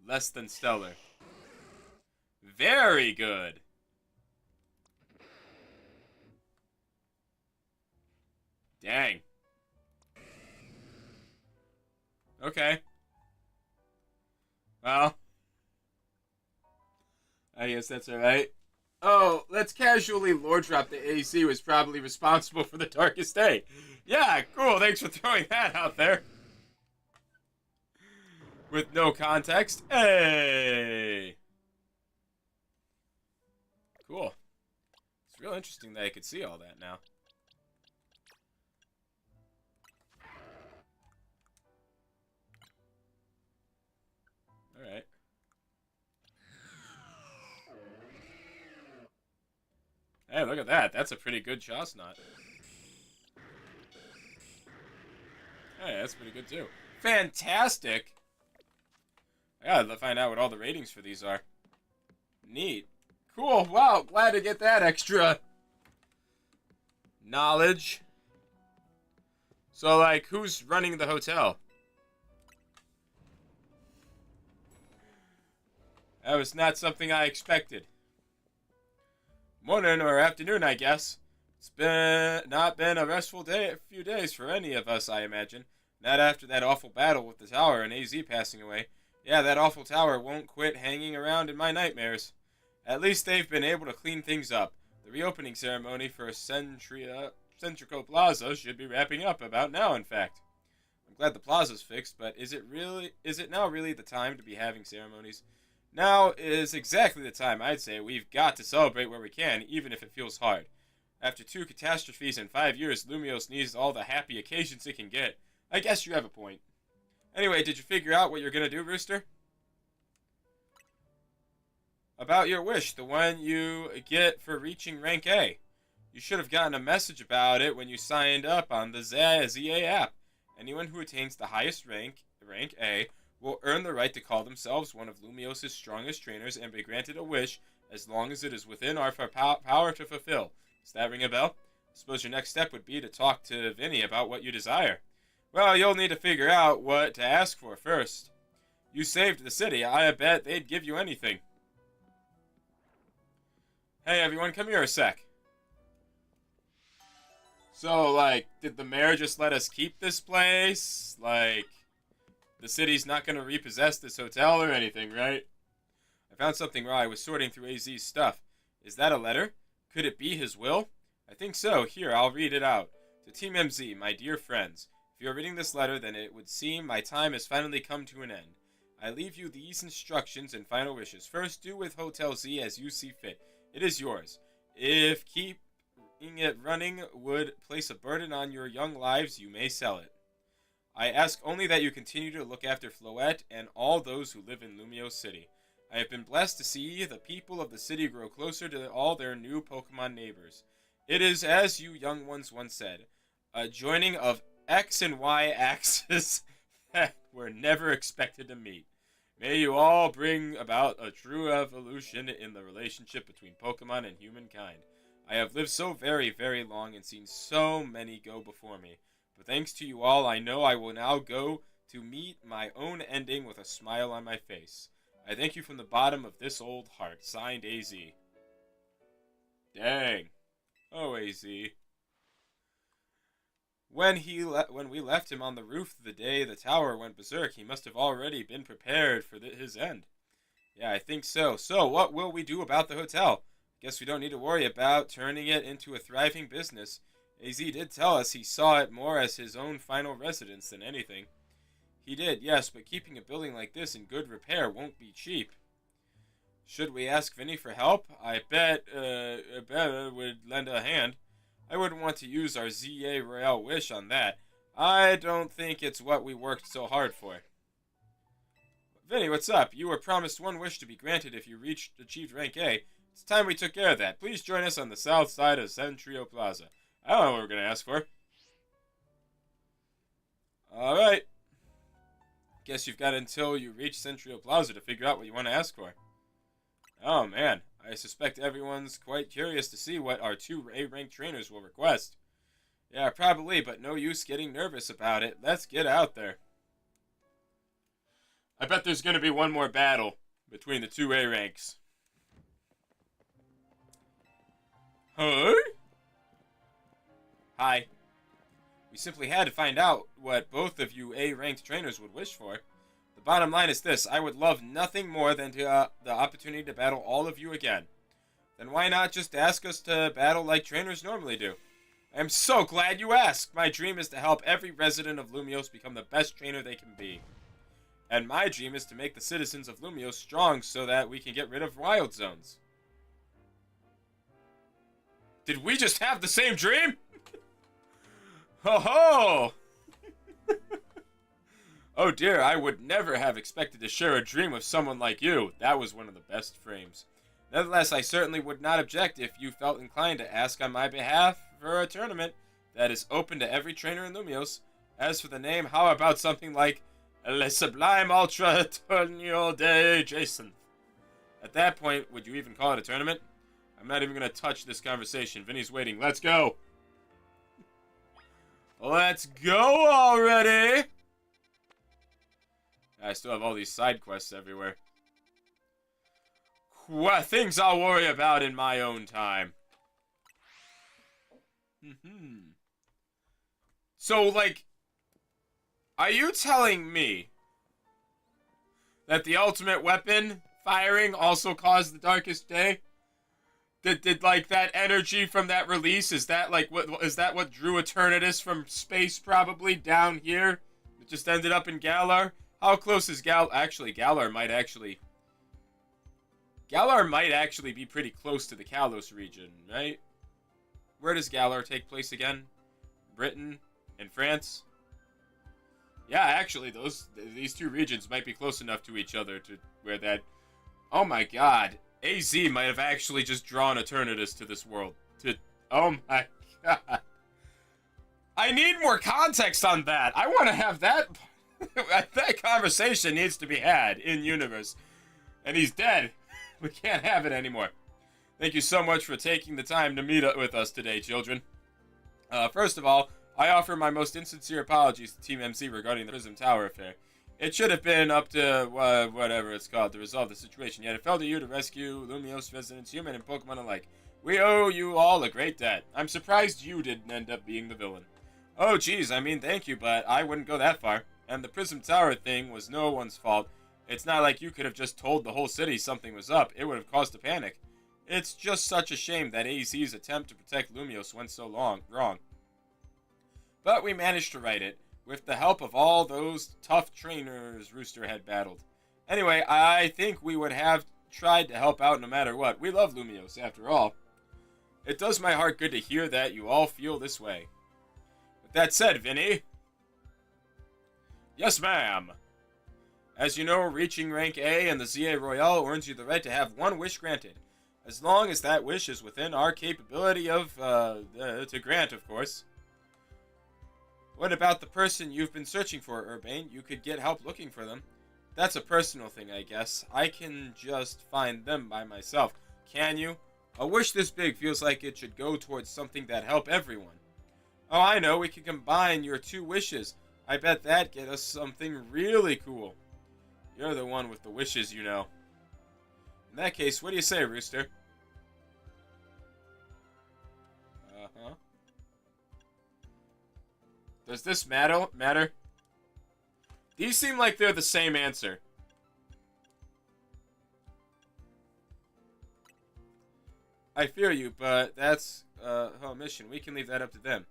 Less than stellar. Very good. Dang. Okay. Well. I guess that's alright. Oh, let's casually lore drop the AC was probably responsible for the darkest day. Yeah, cool. Thanks for throwing that out there. With no context. Hey! Cool. It's real interesting that I could see all that now. Alright. Hey, look at that. That's a pretty good Chestnut. Hey, that's pretty good too. Fantastic! I gotta find out what all the ratings for these are. Neat. Cool. Wow, glad to get that extra knowledge. So, like, who's running the hotel? That was not something I expected. Morning or afternoon, I guess. It's not been a restful few days for any of us, I imagine. Not after that awful battle with the tower and AZ passing away. Yeah, that awful tower won't quit hanging around in my nightmares. At least they've been able to clean things up. The reopening ceremony for Centrico Plaza should be wrapping up about now, in fact. I'm glad the plaza's fixed, but is it now really the time to be having ceremonies? Now is exactly the time, I'd say. We've got to celebrate where we can, even if it feels hard. After 2 catastrophes in 5 years, Lumios needs all the happy occasions it can get. I guess you have a point. Anyway, did you figure out what you're gonna do, Rooster? About your wish, the one you get for reaching rank A. You should have gotten a message about it when you signed up on the ZA app. Anyone who attains the highest rank A, will earn the right to call themselves one of Lumios' strongest trainers and be granted a wish as long as it is within our power to fulfill. Does that ring a bell? I suppose your next step would be to talk to Vinny about what you desire. Well, you'll need to figure out what to ask for first. You saved the city. I bet they'd give you anything. Hey, everyone, come here a sec. So, like, did the mayor just let us keep this place? Like, The city's not gonna repossess this hotel or anything, right? I found something while I was sorting through AZ's stuff. Is that a letter? Could it be his will? I think so. Here, I'll read it out. To Team MZ, my dear friends, if you are reading this letter, then it would seem my time has finally come to an end. I leave you these instructions and final wishes. First, do with Hotel Z as you see fit. It is yours. If keeping it running would place a burden on your young lives, you may sell it. I ask only that you continue to look after Floette and all those who live in Lumio City. I have been blessed to see the people of the city grow closer to all their new Pokemon neighbors. It is as you young ones once said, a joining of X and Y axes that were never expected to meet. May you all bring about a true evolution in the relationship between Pokemon and humankind. I have lived so very, very long and seen so many go before me. But thanks to you all, I know I will now go to meet my own ending with a smile on my face. I thank you from the bottom of this old heart. Signed, AZ. Dang. Oh, AZ. When we left him on the roof the day the tower went berserk, he must have already been prepared for his end. Yeah, I think so. So, what will we do about the hotel? Guess we don't need to worry about turning it into a thriving business. AZ did tell us he saw it more as his own final residence than anything. He did, yes, but keeping a building like this in good repair won't be cheap. Should we ask Vinny for help? I bet would lend a hand. I wouldn't want to use our ZA Royale wish on that. I don't think it's what we worked so hard for. Vinny, what's up? You were promised one wish to be granted if you achieved rank A. It's time we took care of that. Please join us on the south side of Centrio Plaza. I don't know what we're going to ask for. Alright. Guess you've got until you reach Centrio Plaza to figure out what you want to ask for. Oh man, I suspect everyone's quite curious to see what our 2 A-ranked trainers will request. Yeah, probably, but no use getting nervous about it. Let's get out there. I bet there's going to be one more battle between the 2 A-ranks. Huh? Hi. We simply had to find out what both of you A-ranked trainers would wish for. The bottom line is this: I would love nothing more than the opportunity to battle all of you again. Then why not just ask us to battle like trainers normally do? I am so glad you asked. My dream is to help every resident of Lumios become the best trainer they can be. And my dream is to make the citizens of Lumios strong so that we can get rid of wild zones. Did we just have the same dream? Ho ho! Oh dear, I would never have expected to share a dream with someone like you. That was one of the best frames. Nevertheless, I certainly would not object if you felt inclined to ask on my behalf for a tournament that is open to every trainer in Lumios. As for the name, how about something like Le Sublime Ultra Torneo de Jason? At that point, would you even call it a tournament? I'm not even going to touch this conversation. Vinny's waiting. Let's go! Let's go already! I still have all these side quests everywhere. Things I'll worry about in my own time. So, like, are you telling me that the ultimate weapon firing also caused the darkest day? Did like that energy from that release, is that like what drew Eternatus from space probably down here? It just ended up in Galar? How close is actually, Galar might actually be pretty close to the Kalos region, right? Where does Galar take place again? Britain and France? Yeah, actually, these 2 regions might be close enough to each other to where that... Oh my god. AZ might have actually just drawn Eternatus to this world. Oh my god. I need more context on that. I want to have that... that conversation needs to be had in-universe. And he's dead. We can't have it anymore. Thank you so much for taking the time to meet up with us today, children. First of all, I offer my most insincere apologies to Team MC regarding the Prism Tower affair. It should have been up to, whatever it's called, to resolve the situation, yet it fell to you to rescue Lumios residents, human and Pokemon alike. We owe you all a great debt. I'm surprised you didn't end up being the villain. Oh, geez, I mean, thank you, but I wouldn't go that far. And the Prism Tower thing was no one's fault. It's not like you could have just told the whole city something was up. It would have caused a panic. It's just such a shame that AZ's attempt to protect Lumios went so wrong. But we managed to right it, with the help of all those tough trainers Rooster had battled. Anyway, I think we would have tried to help out no matter what. We love Lumios, after all. It does my heart good to hear that you all feel this way. With that said, Vinny. Yes, ma'am. As you know, reaching rank A in the ZA Royale earns you the right to have one wish granted. As long as that wish is within our capability of, to grant, of course. What about the person you've been searching for, Urbane? You could get help looking for them. That's a personal thing, I guess. I can just find them by myself. Can you? A wish this big feels like it should go towards something that help everyone. Oh, I know. We can combine your two wishes. I bet that'd get us something really cool. You're the one with the wishes, you know. In that case, what do you say, Rooster? Uh-huh. Does this matter? These seem like they're the same answer. I fear you, but that's a mission. We can leave that up to them.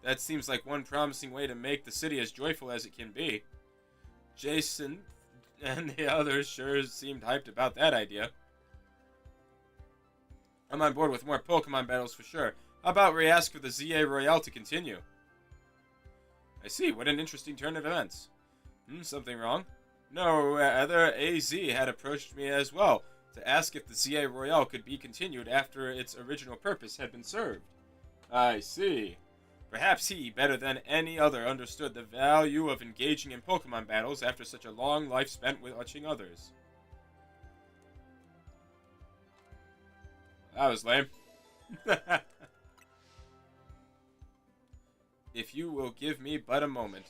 That seems like one promising way to make the city as joyful as it can be. Jason and the others sure seemed hyped about that idea. I'm on board with more Pokemon battles for sure. How about we ask for the ZA Royale to continue? I see. What an interesting turn of events. Something wrong? No, other AZ had approached me as well to ask if the ZA Royale could be continued after its original purpose had been served. I see. Perhaps he, better than any other, understood the value of engaging in Pokemon battles after such a long life spent watching others. That was lame. If you will give me but a moment.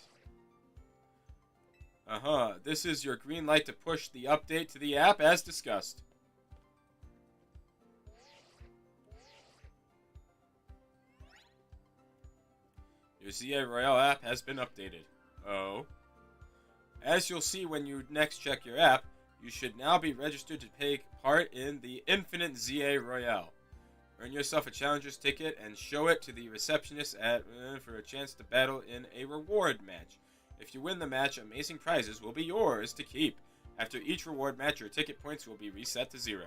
This is your green light to push the update to the app as discussed. Your ZA Royale app has been updated. Oh. As you'll see when you next check your app, you should now be registered to take part in the Infinite ZA Royale. Earn yourself a challenger's ticket and show it to the receptionist for a chance to battle in a reward match. If you win the match, amazing prizes will be yours to keep. After each reward match, your ticket points will be reset to 0.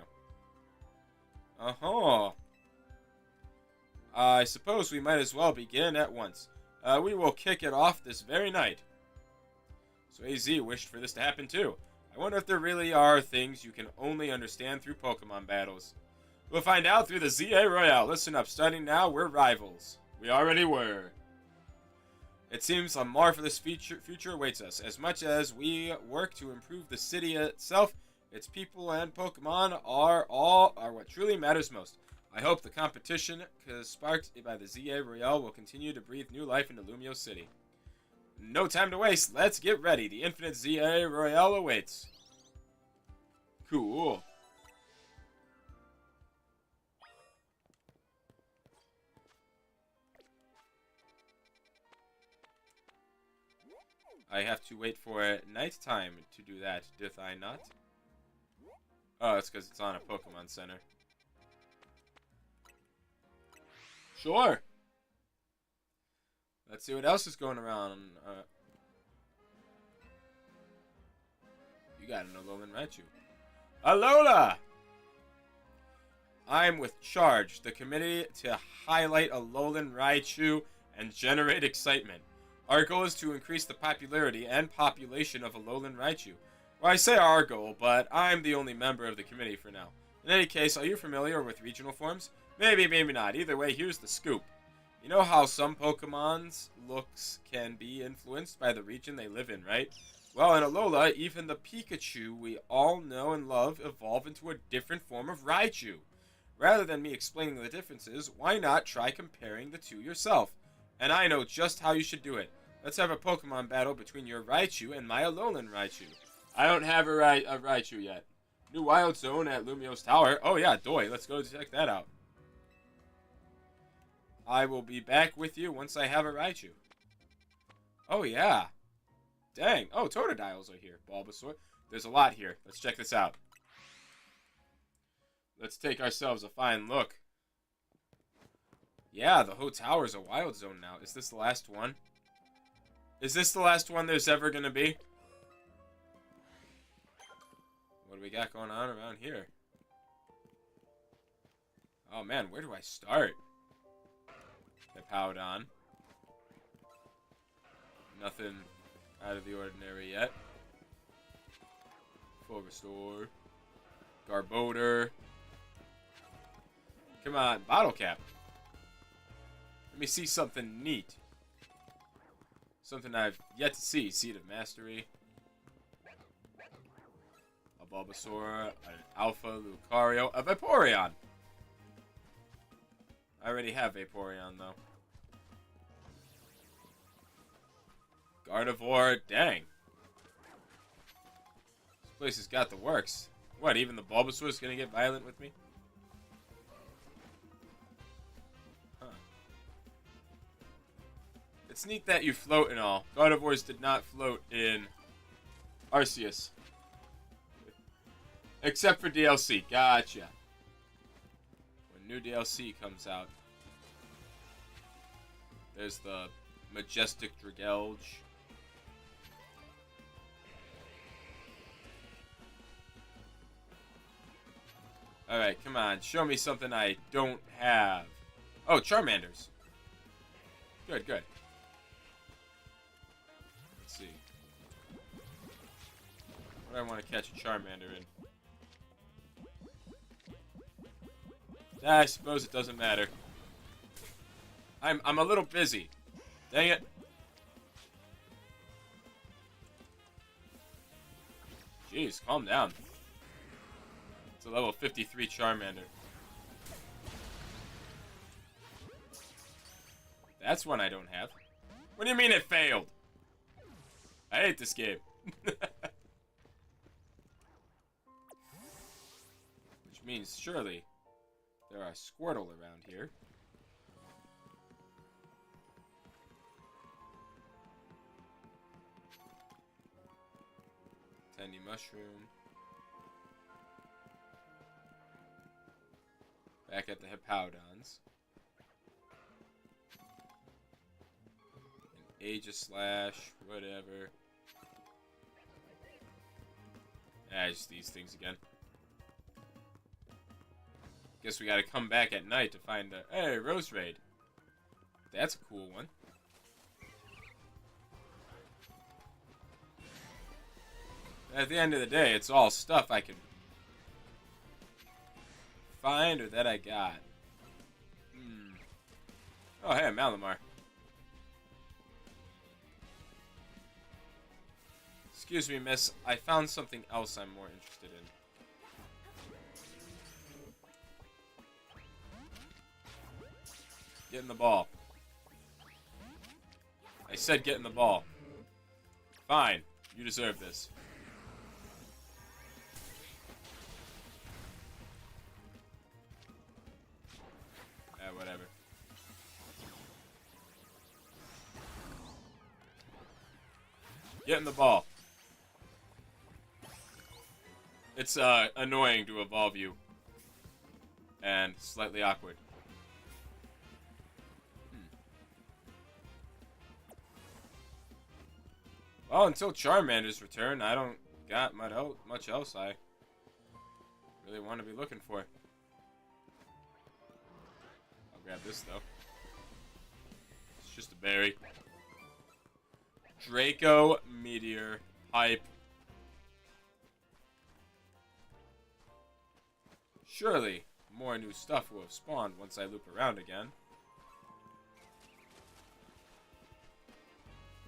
I suppose we might as well begin at once. We will kick it off this very night. So AZ wished for this to happen too. I wonder if there really are things you can only understand through Pokemon battles. We'll find out through the ZA Royale. Listen up, starting now, we're rivals. We already were. It seems a marvelous future awaits us. As much as we work to improve the city itself, its people and Pokemon are what truly matters most. I hope the competition sparked by the ZA Royale will continue to breathe new life into Lumio City. No time to waste. Let's get ready. The Infinite ZA Royale awaits. Cool. I have to wait for nighttime to do that, doth I not? Oh, it's because it's on a Pokemon Center. Sure. Let's see what else is going around. You got an Alolan Raichu. Alola! I'm with Charge, the committee to highlight Alolan Raichu and generate excitement. Our goal is to increase the popularity and population of Alolan Raichu. Well, I say our goal, but I'm the only member of the committee for now. In any case, are you familiar with regional forms? Maybe, maybe not. Either way, here's the scoop. You know how some Pokemon's looks can be influenced by the region they live in, right? Well, in Alola, even the Pikachu we all know and love evolve into a different form of Raichu. Rather than me explaining the differences, why not try comparing the two yourself? And I know just how you should do it. Let's have a Pokemon battle between your Raichu and my Alolan Raichu. I don't have a Raichu yet. New Wild Zone at Lumio's Tower. Oh yeah, Doi. Let's go check that out. I will be back with you once I have a Raichu. Oh, yeah. Dang. Oh, Totodiles are here. Bulbasaur. There's a lot here. Let's check this out. Let's take ourselves a fine look. Yeah, the whole tower's a wild zone now. Is this the last one? Is this the last one there's ever going to be? What do we got going on around here? Oh, man, where do I start? Hippowdon. Nothing out of the ordinary yet. Full restore. Garbodor. Come on, bottle cap. Let me see something neat. Something I've yet to see. Seed of Mastery. A Bulbasaur. An Alpha Lucario. A Vaporeon. I already have Vaporeon, though. Gardevoir. Dang. This place has got the works. What, even the Bulbasaur's gonna get violent with me? Huh. It's neat that you float and all. Gardevoirs did not float in Arceus. Except for DLC. Gotcha. When new DLC comes out, there's the Majestic Dragalge. Alright, come on. Show me something I don't have. Oh, Charmanders. Good, good. Let's see. What do I want to catch a Charmander in? I suppose it doesn't matter. I'm a little busy. Dang it. Jeez, calm down. It's a level 53 Charmander. That's one I don't have. What do you mean it failed? I hate this game. Which means surely there are Squirtle around here. Tandy Mushroom. Back at the Hippowdons. An Aegislash, whatever. Just these things again. Guess we gotta come back at night to find the... Hey, Rose Raid. That's a cool one. At the end of the day, it's all stuff I can find or that I got. Oh, hey, Malamar. Excuse me, miss. I found something else I'm more interested in. Get in the ball. I said get in the ball. Fine. You deserve this. Whatever. Get in the ball. It's annoying to evolve you. And slightly awkward. Well, until Charmander's return, I don't got much else I really want to be looking for. Grab this, though. It's just a berry. Draco, Meteor, Hype. Surely, more new stuff will have spawned once I loop around again.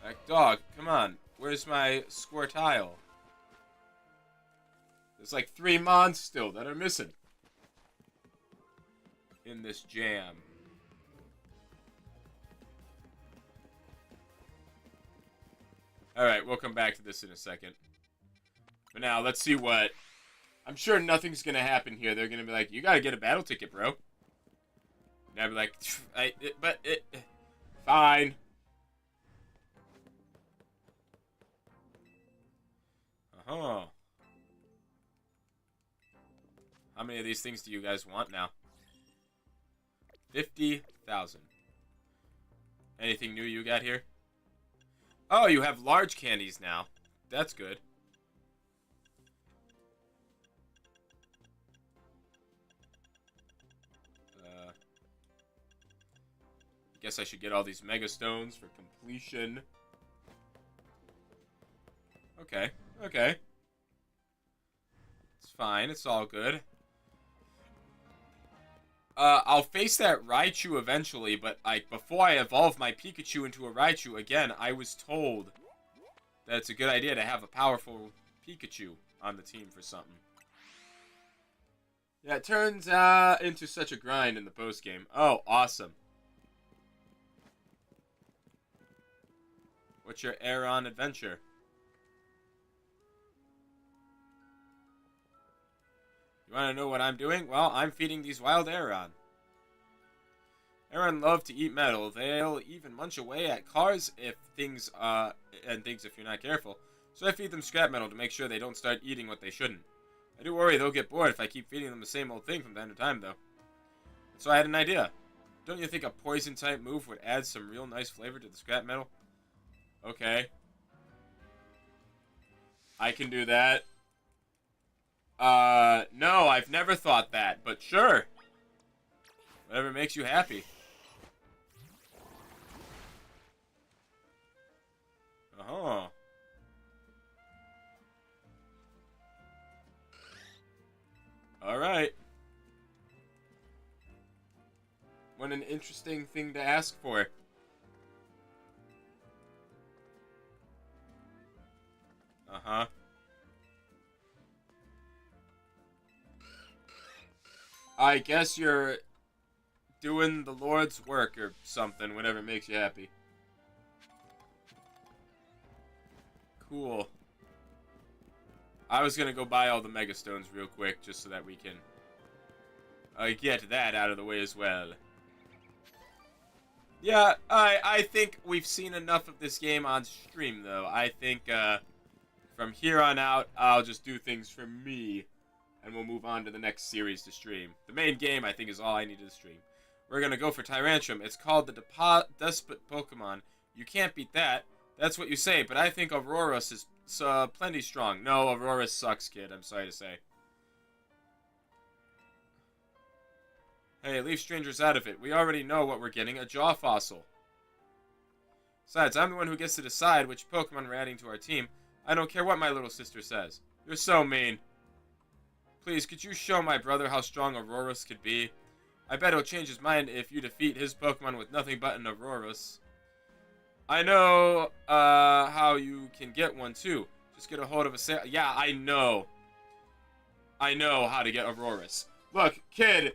Like, dog, come on. Where's my Squirtile? There's like 3 mons still that are missing in this jam. Alright, we'll come back to this in a second. But now, let's see what... I'm sure nothing's gonna happen here. They're gonna be like, you gotta get a battle ticket, bro. And I'd be like, fine. Uh-huh. How many of these things do you guys want now? 50,000. Anything new you got here? Oh, you have large candies now. That's good. I guess I should get all these mega stones for completion. Okay, okay. It's fine, it's all good. I'll face that Raichu eventually, but before I evolve my Pikachu into a Raichu, again, I was told that it's a good idea to have a powerful Pikachu on the team for something. Yeah, it turns into such a grind in the post-game. Oh, awesome. What's your Aeron adventure? You want to know what I'm doing? Well, I'm feeding these wild Aeron. Aeron love to eat metal. They'll even munch away at cars if things if you're not careful. So I feed them scrap metal to make sure they don't start eating what they shouldn't. I do worry they'll get bored if I keep feeding them the same old thing from time to time, though. So I had an idea. Don't you think a poison-type move would add some real nice flavor to the scrap metal? Okay. I can do that. No, I've never thought that, but sure. Whatever makes you happy. Uh-huh. Alright. What an interesting thing to ask for. Uh-huh. I guess you're doing the Lord's work or something, whatever makes you happy. Cool. I was gonna go buy all the Mega Stones real quick, just so that we can get that out of the way as well. Yeah, I think we've seen enough of this game on stream, though. I think, from here on out, I'll just do things for me, and we'll move on to the next series to stream. The main game, I think, is all I need to stream. We're gonna go for Tyrantrum. It's called the Despot Pokemon. You can't beat that. That's what you say, but I think Aurorus is plenty strong. No, Aurorus sucks, kid. I'm sorry to say. Hey, leave strangers out of it. We already know what we're getting, a Jaw Fossil. Besides, I'm the one who gets to decide which Pokemon we're adding to our team. I don't care what my little sister says. You're so mean. Please, could you show my brother how strong Aurorus could be? I bet he'll change his mind if you defeat his Pokemon with nothing but an Aurorus. I know how you can get one, too. Just get a hold of a yeah, I know. I know how to get Aurorus. Look, kid,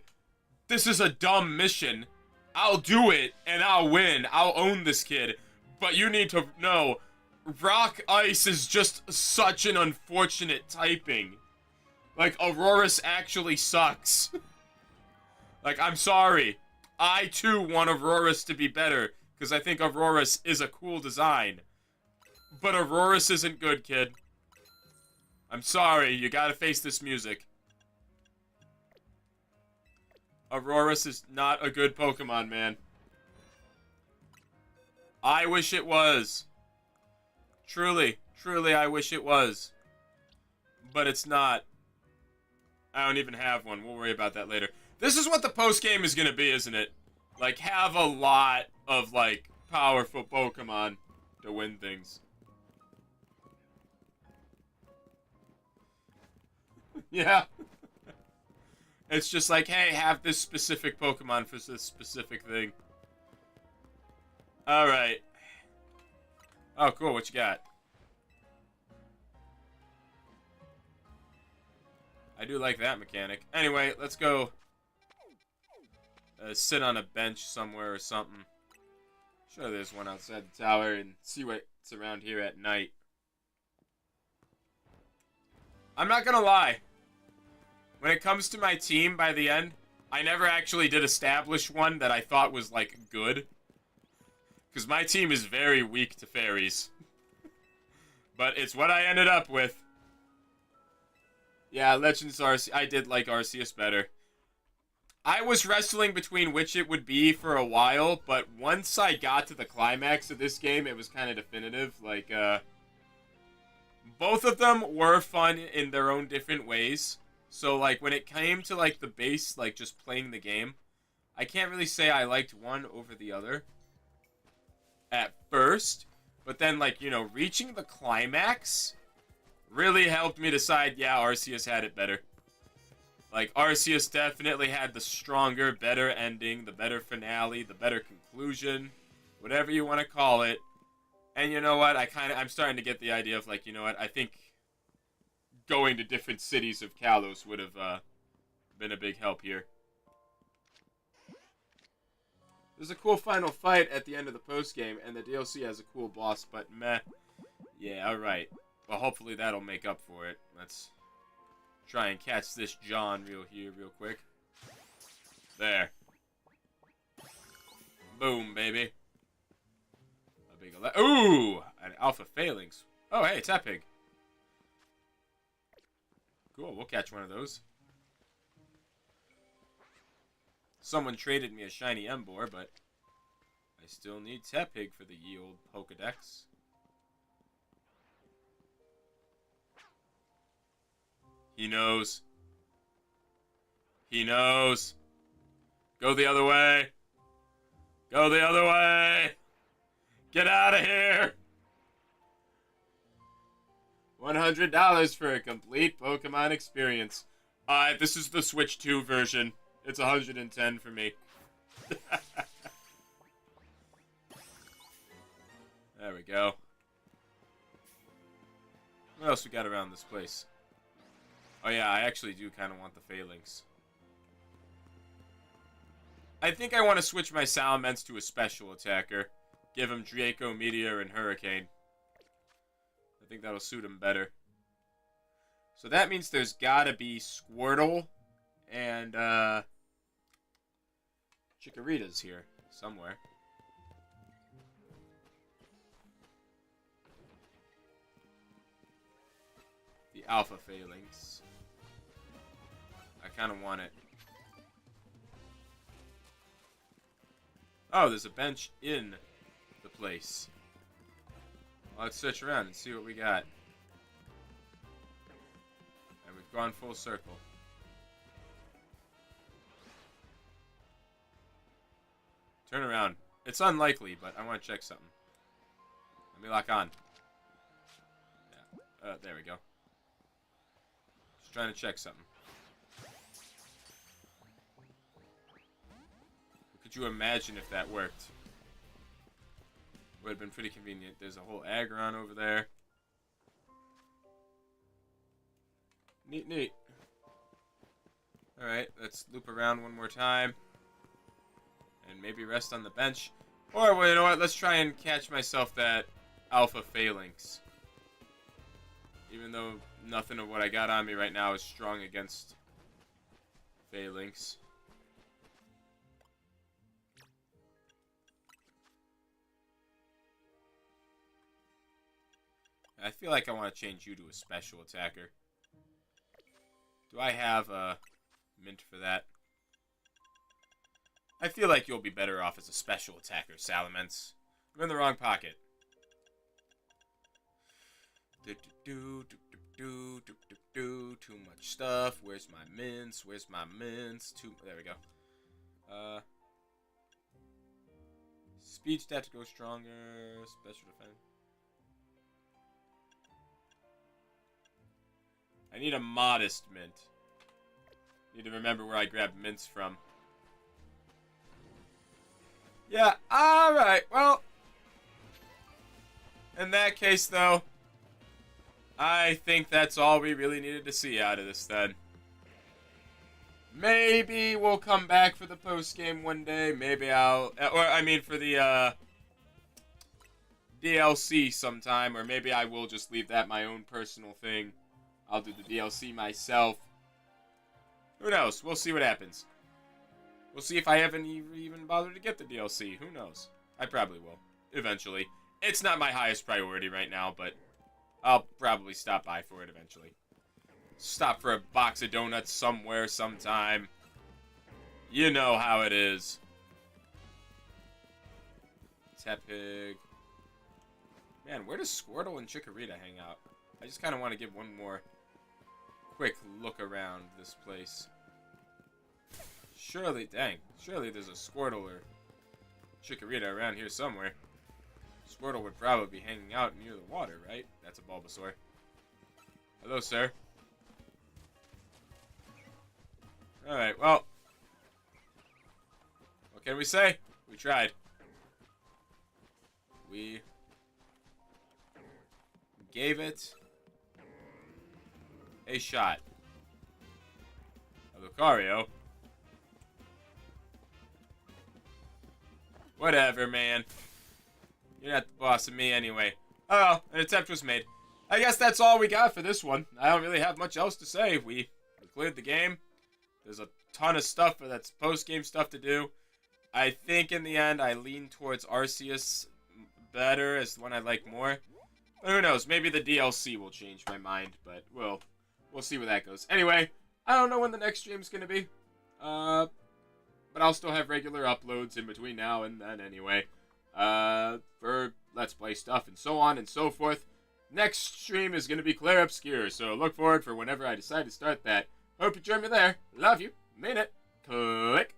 this is a dumb mission. I'll do it, and I'll win. I'll own this kid. But you need to know, Rock Ice is just such an unfortunate typing. Like, Aurorus actually sucks. Like, I'm sorry. I, too, want Aurorus to be better, because I think Aurorus is a cool design. But Aurorus isn't good, kid. I'm sorry, you gotta face this music. Aurorus is not a good Pokemon, man. I wish it was. Truly, truly, I wish it was. But it's not. I don't even have one. We'll worry about that later. This is what the post-game is gonna be, isn't it? Like, have a lot of, like, powerful Pokemon to win things. Yeah. It's just like, hey, have this specific Pokemon for this specific thing. Alright. Oh, cool. What you got? I do like that mechanic. Anyway, let's go sit on a bench somewhere or something. Sure, there's one outside the tower and see what's around here at night. I'm not gonna lie. When it comes to my team by the end, I never actually did establish one that I thought was, like, good. Because my team is very weak to fairies. But it's what I ended up with. Yeah, Legends Arceus. I did like Arceus better. I was wrestling between which it would be for a while, but once I got to the climax of this game, it was kind of definitive. Like, both of them were fun in their own different ways. So, like, when it came to, like, the base, like, just playing the game, I can't really say I liked one over the other at first. But then, like, you know, reaching the climax really helped me decide, yeah, Arceus had it better. Like, Arceus definitely had the stronger, better ending, the better finale, the better conclusion, whatever you want to call it. And you know what? I'm starting to get the idea of, like, you know what? I think going to different cities of Kalos would have been a big help here. There's a cool final fight at the end of the postgame, and the DLC has a cool boss, but meh. Yeah, alright. Well, hopefully that'll make up for it. Let's try and catch this John real quick. There. Boom, baby. A big ooh! An Alpha Phalanx. Oh, hey, it's Epic. Cool, we'll catch one of those. Someone traded me a shiny Emboar, but I still need Tepig for the ye old Pokedex. He knows. He knows. Go the other way. Go the other way. Get out of here. $100 for a complete Pokemon experience. This is the Switch 2 version. It's 110 for me. There we go. What else we got around this place? Oh yeah, I actually do kind of want the Phalanx. I think I want to switch my Salamence to a special attacker. Give him Draco, Meteor, and Hurricane. I think that'll suit him better. So that means there's gotta be Squirtle and Chikorita's here somewhere. The Alpha Phalanx. I kind of want it. Oh, there's a bench in the place. Well, let's search around and see what we got. And we've gone full circle. Turn around. It's unlikely, but I want to check something. Let me lock on. Yeah. There we go. Just trying to check something. Could you imagine if that worked? Would have been pretty convenient. There's a whole Aggron over there. Neat, neat. Alright, let's loop around one more time. And maybe rest on the bench. Or, well, you know what? Let's try and catch myself that Alpha Phalanx. Even though nothing of what I got on me right now is strong against Phalanx. I feel like I want to change you to a special attacker. Do I have a mint for that? I feel like you'll be better off as a special attacker, Salamence. I'm in the wrong pocket. Too much stuff. Where's my mints? Where's my mints? There we go. Speed stat to go stronger. Special defense. I need a modest mint. Need to remember where I grabbed mints from. Yeah, alright, well. In that case, though, I think that's all we really needed to see out of this, then. Maybe we'll come back for the post-game one day. Maybe I'll... Or, I mean, for the, DLC sometime. Or maybe I will just leave that my own personal thing. I'll do the DLC myself. Who knows? We'll see what happens. We'll see if I haven't even bothered to get the DLC. Who knows? I probably will. Eventually. It's not my highest priority right now, but I'll probably stop by for it eventually. Stop for a box of donuts somewhere, sometime. You know how it is. Tepig. Man, where does Squirtle and Chikorita hang out? I just kind of want to give one more quick look around this place. Surely, dang, surely there's a Squirtle or Chikorita around here somewhere. Squirtle would probably be hanging out near the water, right? That's a Bulbasaur. Hello, sir. Alright, well. What can we say? We tried. We gave it a shot. A Lucario. Whatever, man. You're not the boss of me anyway. Oh, an attempt was made. I guess that's all we got for this one. I don't really have much else to say. We cleared the game. There's a ton of stuff that's post-game stuff to do. I think in the end I lean towards Arceus better as the one I like more. But who knows? Maybe the DLC will change my mind, but we'll see where that goes. Anyway, I don't know when the next stream's gonna be. But I'll still have regular uploads in between now and then anyway. For Let's Play stuff and so on and so forth. Next stream is gonna be Clair Obscure, so look forward for whenever I decide to start that. Hope you join me there. Love you. Mean it. Click.